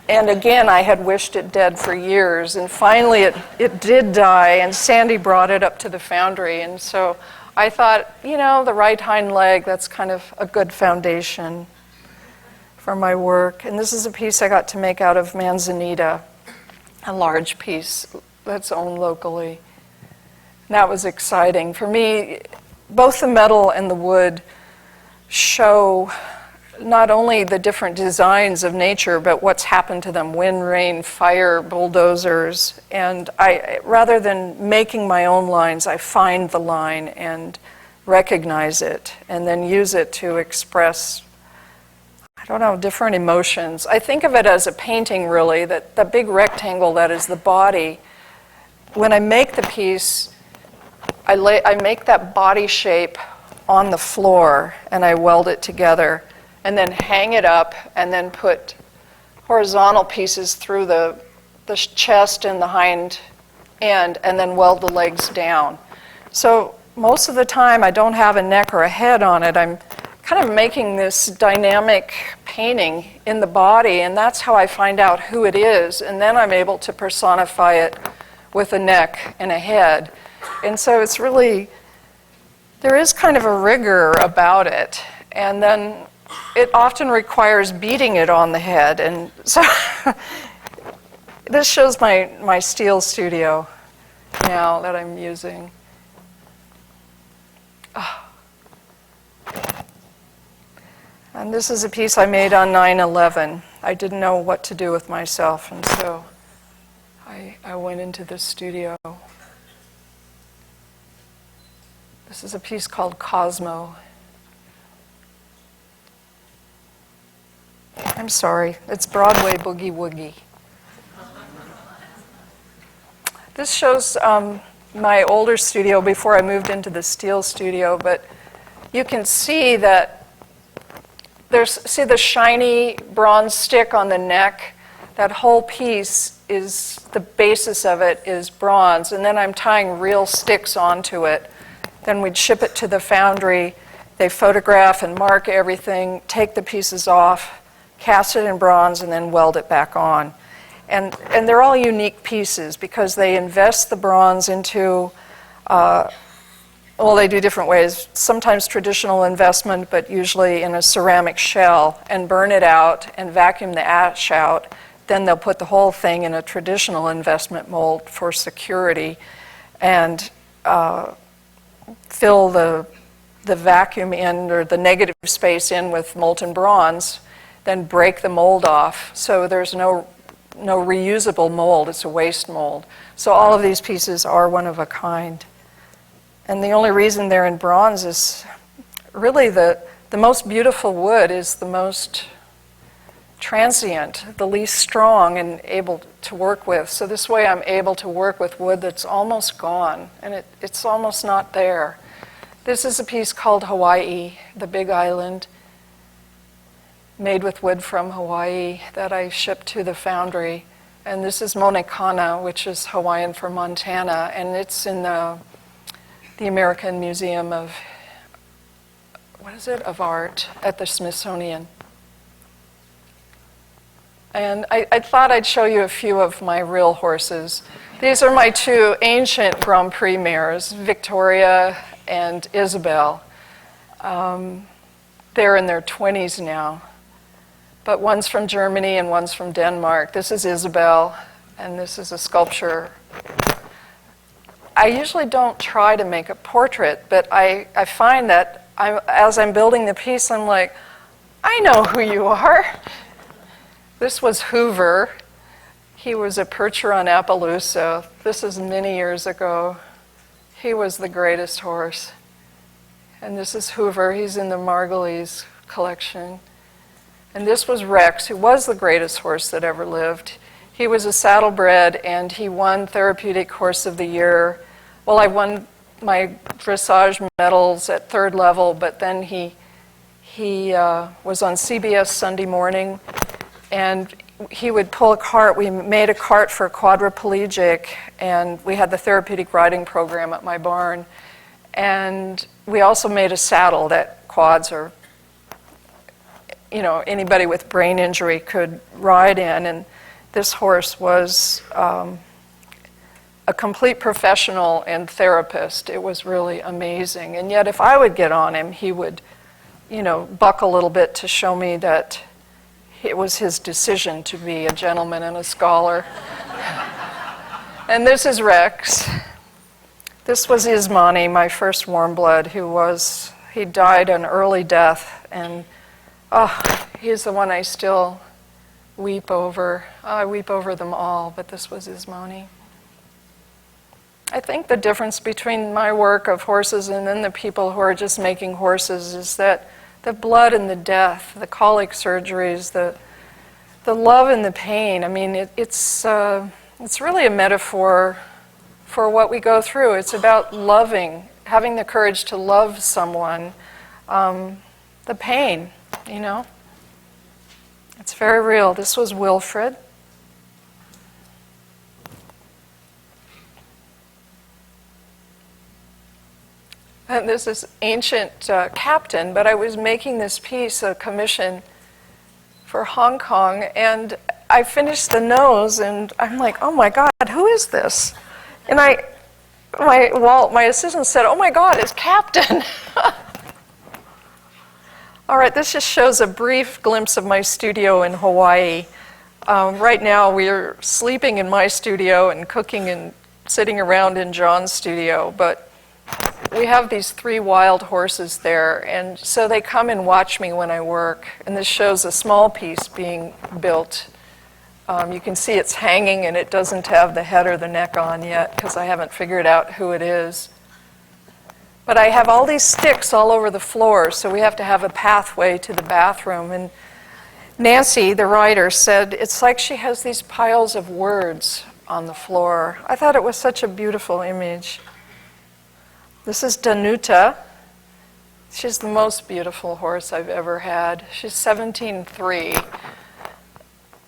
And again, I had wished it dead for years, and finally it did die, and Sandy brought it up to the foundry, and so I thought, the right hind leg, that's kind of a good foundation for my work. And this is a piece I got to make out of manzanita, a large piece that's owned locally. And that was exciting. For me, both the metal and the wood show not only the different designs of nature, but what's happened to them: wind, rain, fire, bulldozers. And rather than making my own lines, I find the line and recognize it, and then use it to express, I don't know, different emotions. I think of it as a painting, really, that the big rectangle that is the body. When I make the piece, I make that body shape on the floor, and I weld it together, and then hang it up, and then put horizontal pieces through the chest and the hind end, and then weld the legs down. So most of the time, I don't have a neck or a head on it. I'm kind of making this dynamic painting in the body, and that's how I find out who it is, and then I'm able to personify it with a neck and a head. And so it's really, there is kind of a rigor about it, and then it often requires beating it on the head. And so this shows my steel studio now that I'm using. Oh. And this is a piece I made on 9/11. I didn't know what to do with myself, and so I went into the studio. This is a piece called Cosmo. I'm sorry, it's Broadway Boogie Woogie. This shows my older studio before I moved into the steel studio, but you can see that see the shiny bronze stick on the neck? That whole piece is, the basis of it is bronze, and then I'm tying real sticks onto it. Then we'd ship it to the foundry. They photograph and mark everything, take the pieces off, cast it in bronze, and then weld it back on. And they're all unique pieces because they invest the bronze into, well, they do different ways. Sometimes traditional investment, but usually in a ceramic shell, and burn it out and vacuum the ash out. Then they'll put the whole thing in a traditional investment mold for security and fill the vacuum in, or the negative space in, with molten bronze, then break the mold off. So there's no reusable mold, it's a waste mold. So all of these pieces are one of a kind. And the only reason they're in bronze is really the most beautiful wood is the most transient, the least strong and able to work with. So this way I'm able to work with wood that's almost gone, and it's almost not there. This is a piece called Hawaii, the Big Island, made with wood from Hawaii that I shipped to the foundry. And this is Monekana, which is Hawaiian for Montana, and it's in the American Museum of, of Art at the Smithsonian. And I thought I'd show you a few of my real horses. These are my two ancient Grand Prix mares, Victoria and Isabel. They're in their 20s now, but one's from Germany and one's from Denmark. This is Isabel, and this is a sculpture. I usually don't try to make a portrait, but I find that as I'm building the piece, I'm like, I know who you are. This was Hoover. He was a percher on Appaloosa. This is many years ago. He was the greatest horse. And this is Hoover. He's in the Margulies collection. And this was Rex, who was the greatest horse that ever lived. He was a saddlebred, and he won Therapeutic Horse of the Year. Well, I won my dressage medals at third level, but then he was on CBS Sunday morning, and he would pull a cart. We made a cart for quadriplegic, and we had the therapeutic riding program at my barn. And we also made a saddle that quads or anybody with brain injury could ride in. And this horse was a complete professional and therapist. It was really amazing. And yet if I would get on him, he would, buck a little bit to show me that it was his decision to be a gentleman and a scholar. And this is Rex. This was Ismani, my first warm blood, he died an early death, and he's the one I still weep over. I weep over them all, but this was Ismani. I think the difference between my work of horses and then the people who are just making horses is that the blood and the death, the colic surgeries, the love and the pain. I mean, it's really a metaphor for what we go through. It's about loving, having the courage to love someone, the pain, you know. It's very real. This was Wilfred. And this is ancient captain, but I was making this piece, a commission for Hong Kong, and I finished the nose, and I'm like, oh my God, who is this? And my assistant said, oh my God, it's Captain. All right, this just shows a brief glimpse of my studio in Hawaii. Right now, we're sleeping in my studio and cooking and sitting around in John's studio, but we have these 3 wild horses there, and so they come and watch me when I work. And this shows a small piece being built. You can see it's hanging, and it doesn't have the head or the neck on yet because I haven't figured out who it is. But I have all these sticks all over the floor, so we have to have a pathway to the bathroom. And Nancy, the writer, said it's like she has these piles of words on the floor. I thought it was such a beautiful image. This is Danuta. She's the most beautiful horse I've ever had. She's 17.3.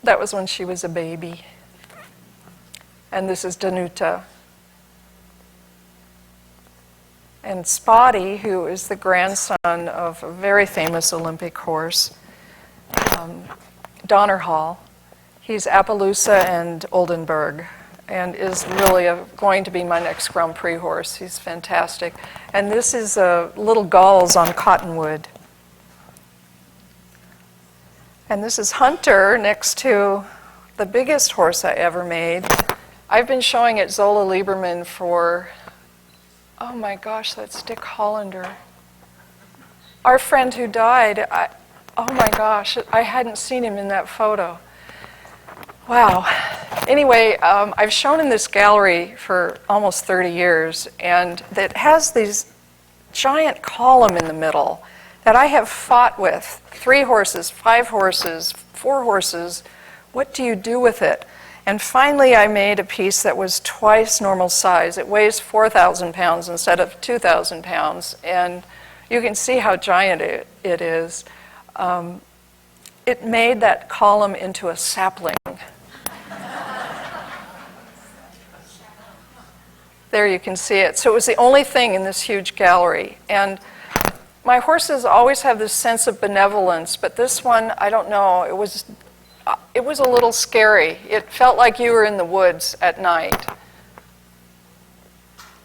That was when she was a baby. And this is Danuta. And Spotty, who is the grandson of a very famous Olympic horse, Donner Hall. He's Appaloosa and Oldenburg, and is really going to be my next Grand Prix horse. He's fantastic. And this is little gulls on cottonwood. And this is Hunter next to the biggest horse I ever made. I've been showing at Zola Lieberman for, oh my gosh, that's Dick Hollander. Our friend who died, oh my gosh, I hadn't seen him in that photo. Wow. Anyway, I've shown in this gallery for almost 30 years, and it has these giant column in the middle that I have fought with. 3 horses, 5 horses, 4 horses. What do you do with it? And finally, I made a piece that was twice normal size. It weighs 4,000 pounds instead of 2,000 pounds, and you can see how giant it is. It made that column into a sapling. There you can see it. So it was the only thing in this huge gallery. And my horses always have this sense of benevolence, but this one, I don't know, it was a little scary. It felt like you were in the woods at night.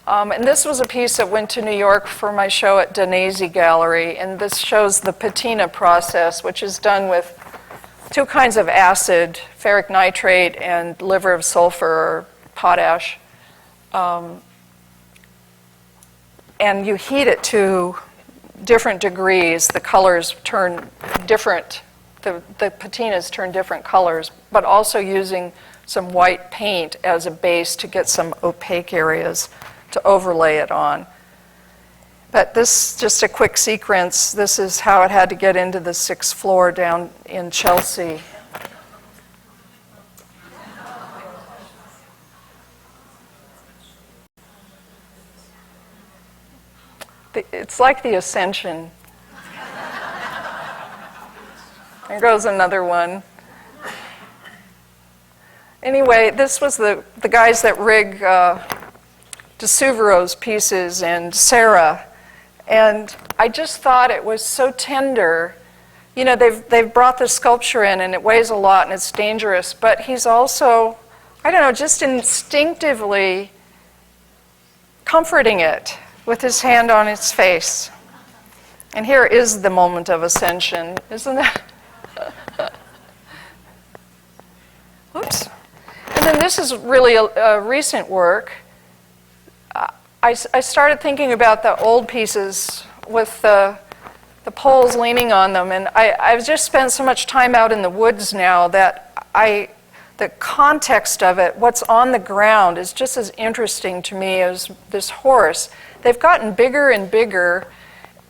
And this was a piece that went to New York for my show at Danesi Gallery, and this shows the patina process, which is done with 2 kinds of acid, ferric nitrate and liver of sulfur or potash. And you heat it to different degrees. The colors turn different. The patinas turn different colors, but also using some white paint as a base to get some opaque areas to overlay it on. But this, just a quick sequence, this is how it had to get into the 6th floor down in Chelsea. It's like the Ascension. There goes another one. Anyway, this was the guys that rig De Suvero's pieces and Sarah. And I just thought it was so tender. You know, they've brought the sculpture in, and it weighs a lot, and it's dangerous. But he's also, I don't know, just instinctively comforting it with his hand on its face. And here is the moment of ascension, isn't it? Oops. And then this is really a recent work. I started thinking about the old pieces with the poles leaning on them, and I've just spent so much time out in the woods now that the context of it, what's on the ground, is just as interesting to me as this horse. They've gotten bigger and bigger,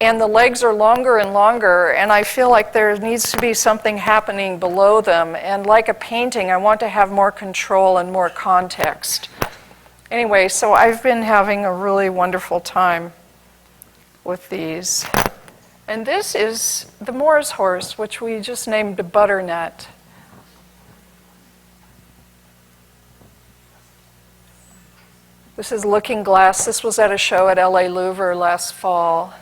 and the legs are longer and longer, and I feel like there needs to be something happening below them, and like a painting, I want to have more control and more context. Anyway, so I've been having a really wonderful time with these. And this is the Moor's horse, which we just named Butternut. This is Looking Glass. This was at a show at LA Louvre last fall.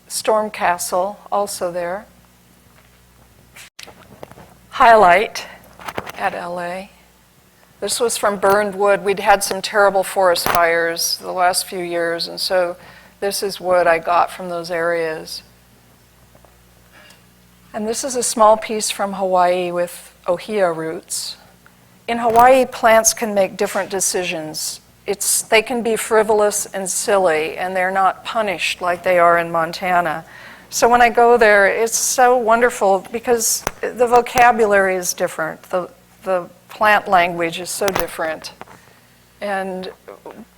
Storm Castle, also there. Highlight at LA. This was from burned wood. We'd had some terrible forest fires the last few years, and so this is wood I got from those areas. And this is a small piece from Hawaii with ohia roots. In Hawaii, plants can make different decisions. They can be frivolous and silly, and they're not punished like they are in Montana. So when I go there, it's so wonderful because the vocabulary is different. The plant language is so different. And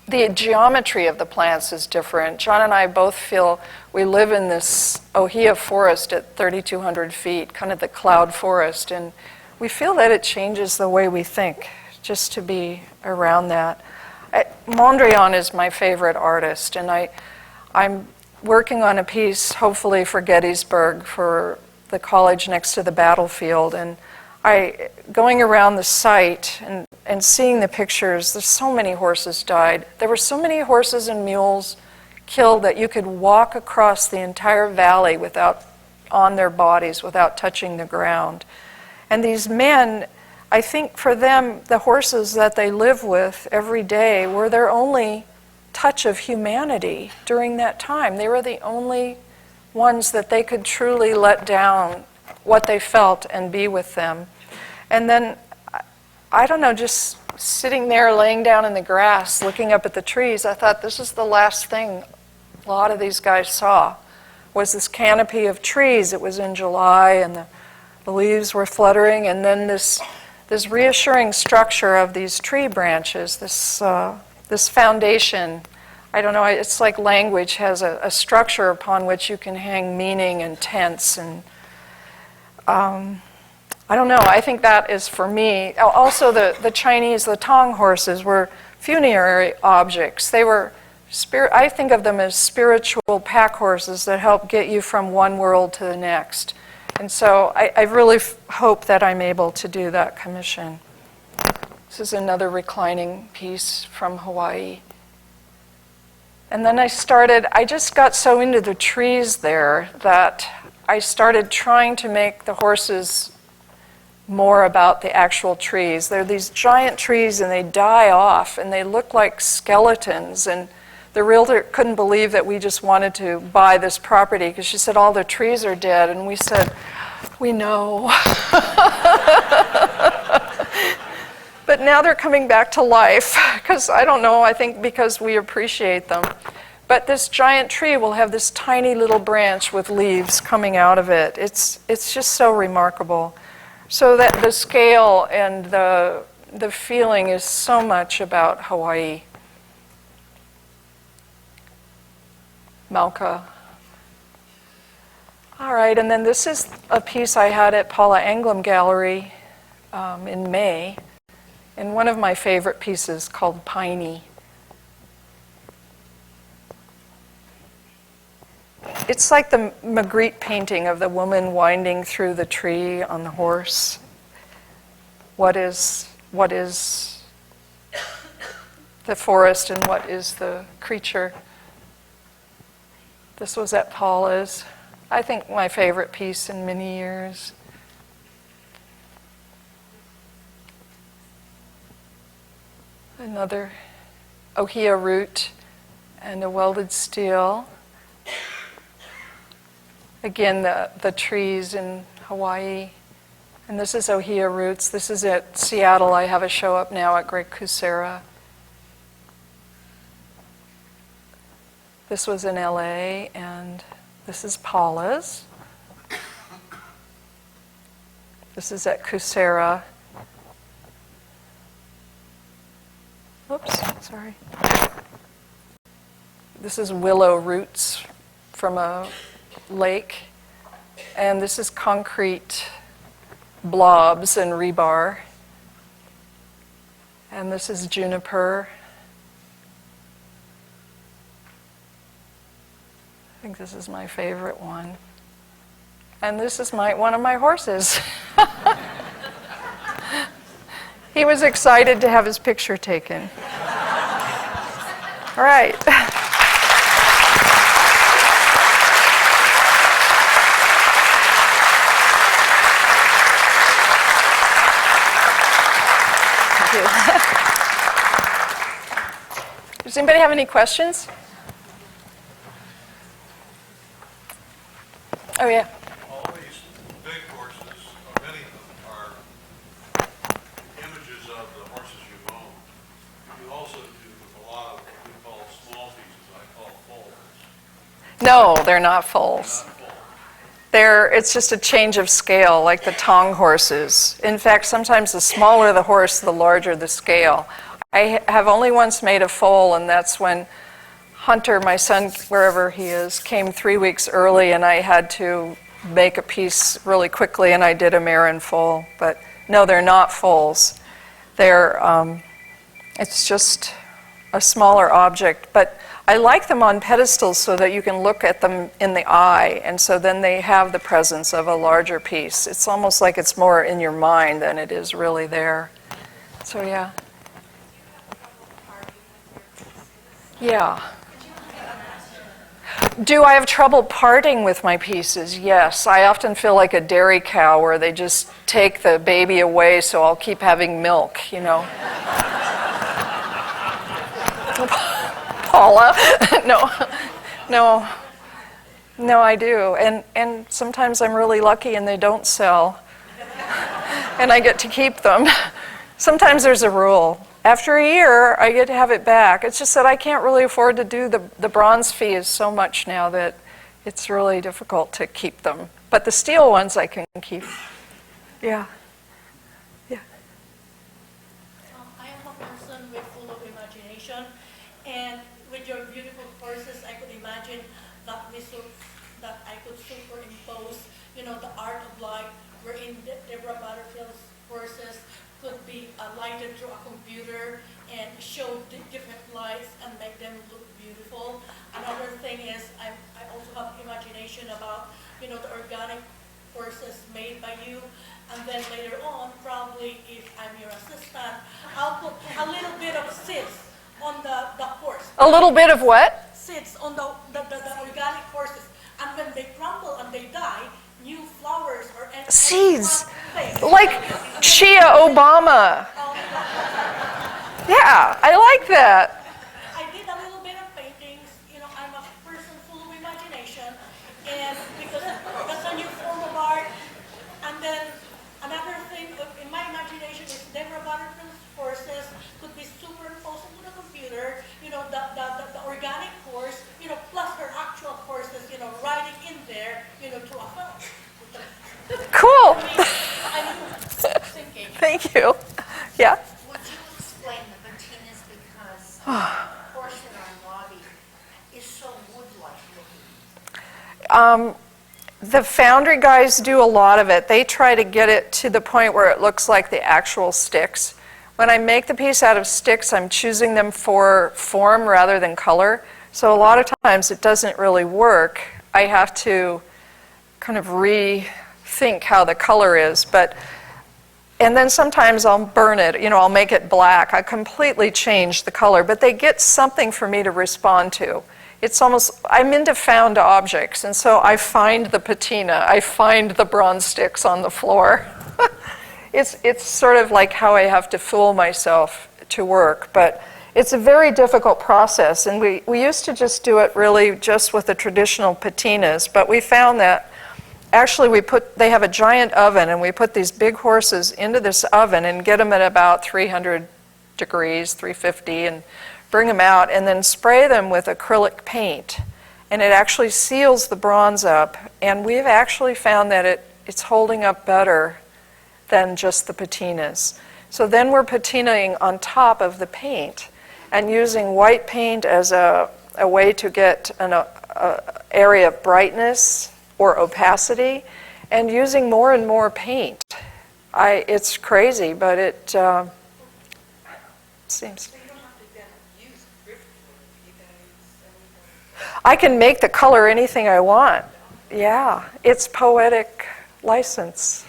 the geometry of the plants is different. John and I both feel we live in this ohia forest at 3,200 feet, kind of the cloud forest, and we feel that it changes the way we think just to be around that. Mondrian is my favorite artist, and I'm working on a piece, hopefully for Gettysburg, for the college next to the battlefield, and going around the site and seeing the pictures, there's so many horses died. There were so many horses and mules killed that you could walk across the entire valley on their bodies without touching the ground. And these men, I think for them, the horses that they live with every day were their only touch of humanity during that time. They were the only ones that they could truly let down what they felt and be with them. And then, I don't know, just sitting there, laying down in the grass, looking up at the trees, I thought this is the last thing a lot of these guys saw, was this canopy of trees. It was in July, and the leaves were fluttering, and then this reassuring structure of these tree branches, this foundation. I don't know, it's like language has a structure upon which you can hang meaning and tense, and I don't know, I think that is for me. Also the Chinese, the Tong horses were funerary objects. They were, I think of them as spiritual pack horses that help get you from one world to the next. And so I really hope that I'm able to do that commission. This is another reclining piece from Hawaii. And then I just got so into the trees there that I started trying to make the horses more about the actual trees. They're these giant trees and they die off and they look like skeletons, and the realtor couldn't believe that we just wanted to buy this property because she said all the trees are dead, and we said, we know. But now they're coming back to life because I don't know, I think because we appreciate them. But this giant tree will have this tiny little branch with leaves coming out of it. It's just so remarkable. So that the scale and the feeling is so much about Hawaii. Malka. All right, and then this is a piece I had at Paula Anglem Gallery in May, and one of my favorite pieces called Piney. It's like the Magritte painting of the woman winding through the tree on the horse. What is the forest and what is the creature? This was at Paula's. I think my favorite piece in many years. Another ohia root and a welded steel. Again, the trees in Hawaii. And this is Ohia Roots. This is at Seattle. I have a show up now at Great Kusera. This was in LA, and this is Paula's. This is at Kusera. Oops, sorry. This is willow roots from a lake. And this is concrete blobs and rebar. And this is juniper. I think this is my favorite one. And this is one of my horses. He was excited to have his picture taken. All right. Does anybody have any questions? Oh, yeah. All these big horses, many of them are images of the horses you own. You also do a lot of what we call small pieces, I call foals. No, they're not foals. Not full. It's just a change of scale, like the tong horses. In fact, sometimes the smaller the horse, the larger the scale. I have only once made a foal, and that's when Hunter, my son, wherever he is, came 3 weeks early, and I had to make a piece really quickly, and I did a mare foal. But no, they're not foals. It's just a smaller object. But I like them on pedestals so that you can look at them in the eye, and so then they have the presence of a larger piece. It's almost like it's more in your mind than it is really there. So yeah. Yeah. Do I have trouble parting with my pieces? Yes. I often feel like a dairy cow where they just take the baby away so I'll keep having milk, you know. Paula? No, I do. And sometimes I'm really lucky and they don't sell. And I get to keep them. Sometimes there's a rule. After a year, I get to have it back. It's just that I can't really afford to do the bronze fee is so much now that it's really difficult to keep them. But the steel ones I can keep. Yeah. Yeah. I am a person with full of imagination, and with your beautiful horses, I could imagine that I could superimpose, the art of life, wherein Deborah Butterfield's horses could be lighted through a computer and show different lights and make them look beautiful. Another thing is I also have imagination about the organic horses made by you, and then later on, probably if I'm your assistant, I'll put a little bit of seeds on the horse. A little bit of what? Seeds on the organic horses, and when they crumble and they die, new flowers or seeds, like Shia Obama. Yeah, I like that. I did a little bit of paintings. I'm a person full of imagination, and because that's a new form of art. And then another thing in my imagination is Deborah Butterfield's horses could be superimposed into the computer. The organic horse, plus her actual horses, riding in there, to a film. Cool. I'm thinking. Thank you. Yeah. Would you explain the patinas, because the portion on lobby is so wood-like looking? The foundry guys do a lot of it. They try to get it to the point where it looks like the actual sticks. When I make the piece out of sticks, I'm choosing them for form rather than color. So a lot of times it doesn't really work. I have to kind of rethink how the color is. And then sometimes I'll burn it, I'll make it black. I completely change the color, but they get something for me to respond to. It's almost, I'm into found objects, and so I find the patina, I find the bronze sticks on the floor. It's sort of like how I have to fool myself to work, but it's a very difficult process, and we used to just do it really just with the traditional patinas, but we found that actually they have a giant oven, and we put these big horses into this oven and get them at about 300 degrees, 350, and bring them out and then spray them with acrylic paint. And it actually seals the bronze up, and we've actually found that it's holding up better than just the patinas. So then we're patinaing on top of the paint and using white paint as a way to get an area of brightness or opacity, and using more and more paint. It's crazy, but it seems. I can make the color anything I want. Yeah, it's poetic license.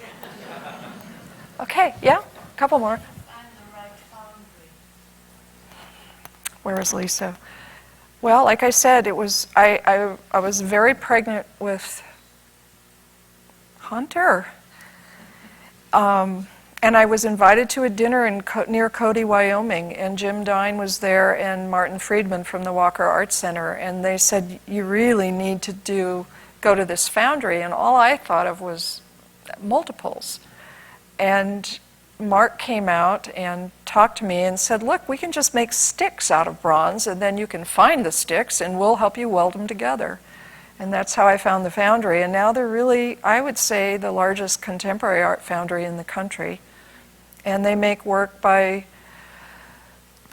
Okay, yeah, a couple more. Where is Lisa? Well, like I said, I was very pregnant with Cantor. And I was invited to a dinner near Cody, Wyoming, and Jim Dine was there and Martin Friedman from the Walker Art Center, and they said, you really need to go to this foundry, and all I thought of was multiples. And Mark came out and talked to me and said, look, we can just make sticks out of bronze, and then you can find the sticks and we'll help you weld them together. And that's how I found the foundry, and now they're really, I would say, the largest contemporary art foundry in the country. And they make work by,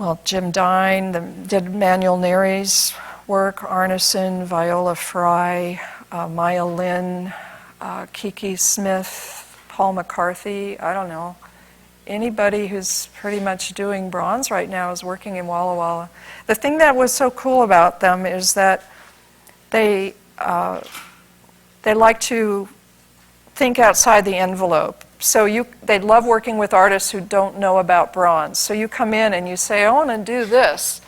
well, Jim Dine, did Manuel Neri's work, Arneson, Viola Fry, Maya Lin, Kiki Smith, Paul McCarthy, I don't know. Anybody who's pretty much doing bronze right now is working in Walla Walla. The thing that was so cool about them is that they like to think outside the envelope. So they love working with artists who don't know about bronze. So you come in and you say, I want to do this.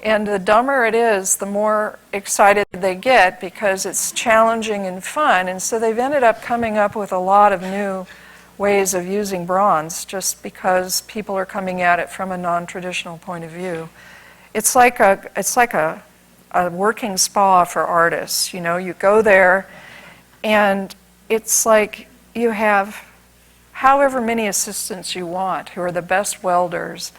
And the dumber it is, the more excited they get because it's challenging and fun. And so they've ended up coming up with a lot of new ways of using bronze just because people are coming at it from a non-traditional point of view. It's like a working spa for artists. You know, you go there and it's like you have however many assistants you want who are the best welders,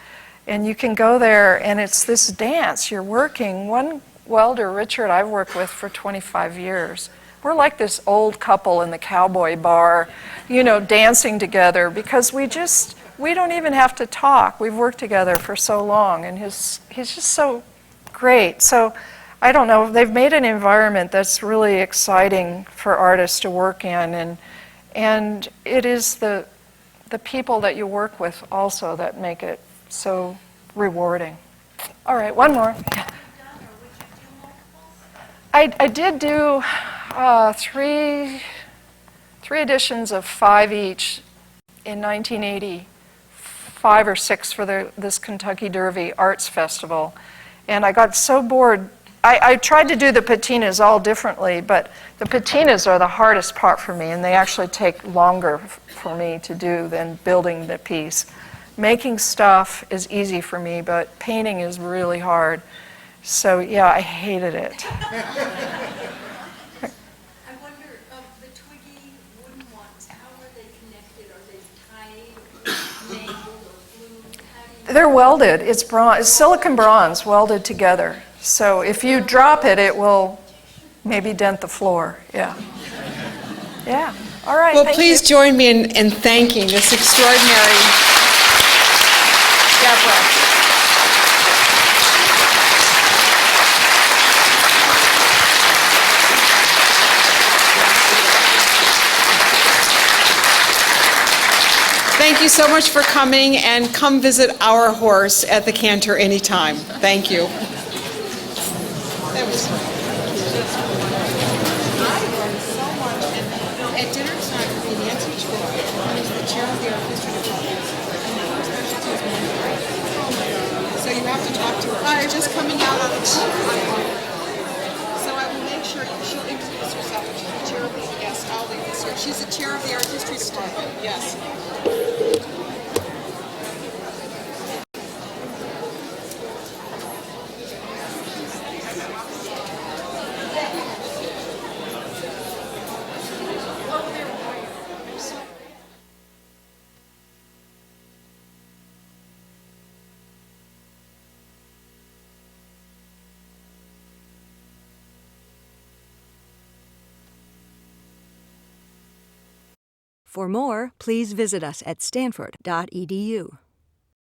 and you can go there and it's this dance. You're working. One welder, Richard, I've worked with for 25 years. We're like this old couple in the cowboy bar, you know, dancing together because we don't even have to talk. We've worked together for so long, and he's just so great. So I don't know, they've made an environment that's really exciting for artists to work in, and it is the people that you work with also that make it so rewarding. All right, one more. I did do three editions of 5 each in 1980, 5 or 6 for this Kentucky Derby Arts Festival, and I got so bored. I tried to do the patinas all differently, but the patinas are the hardest part for me, and they actually take longer for me to do than building the piece. Making stuff is easy for me, but painting is really hard. So yeah, I hated it. I wonder, the twiggy wooden ones, how are they connected? Are they tied, nailed, or glued? They're welded. It's bronze, it's silicon bronze welded together. So if you drop it, it will maybe dent the floor. Yeah. Yeah. All right. Well, thank please you. join me in thanking this extraordinary Deborah. Thank you so much for coming, and come visit our horse at the Cantor anytime. Thank you. That was fun. I learned so much, and at dinner time, the Nancy Chua, who is the chair of the art history department, and her specialty is manufacturing. So you have to talk to her. She's just coming out on the team. So I will make sure she'll introduce herself. She's the chair of the, yes, I'll leave this here. She's the chair of the art history department, yes. For more, please visit us at stanford.edu.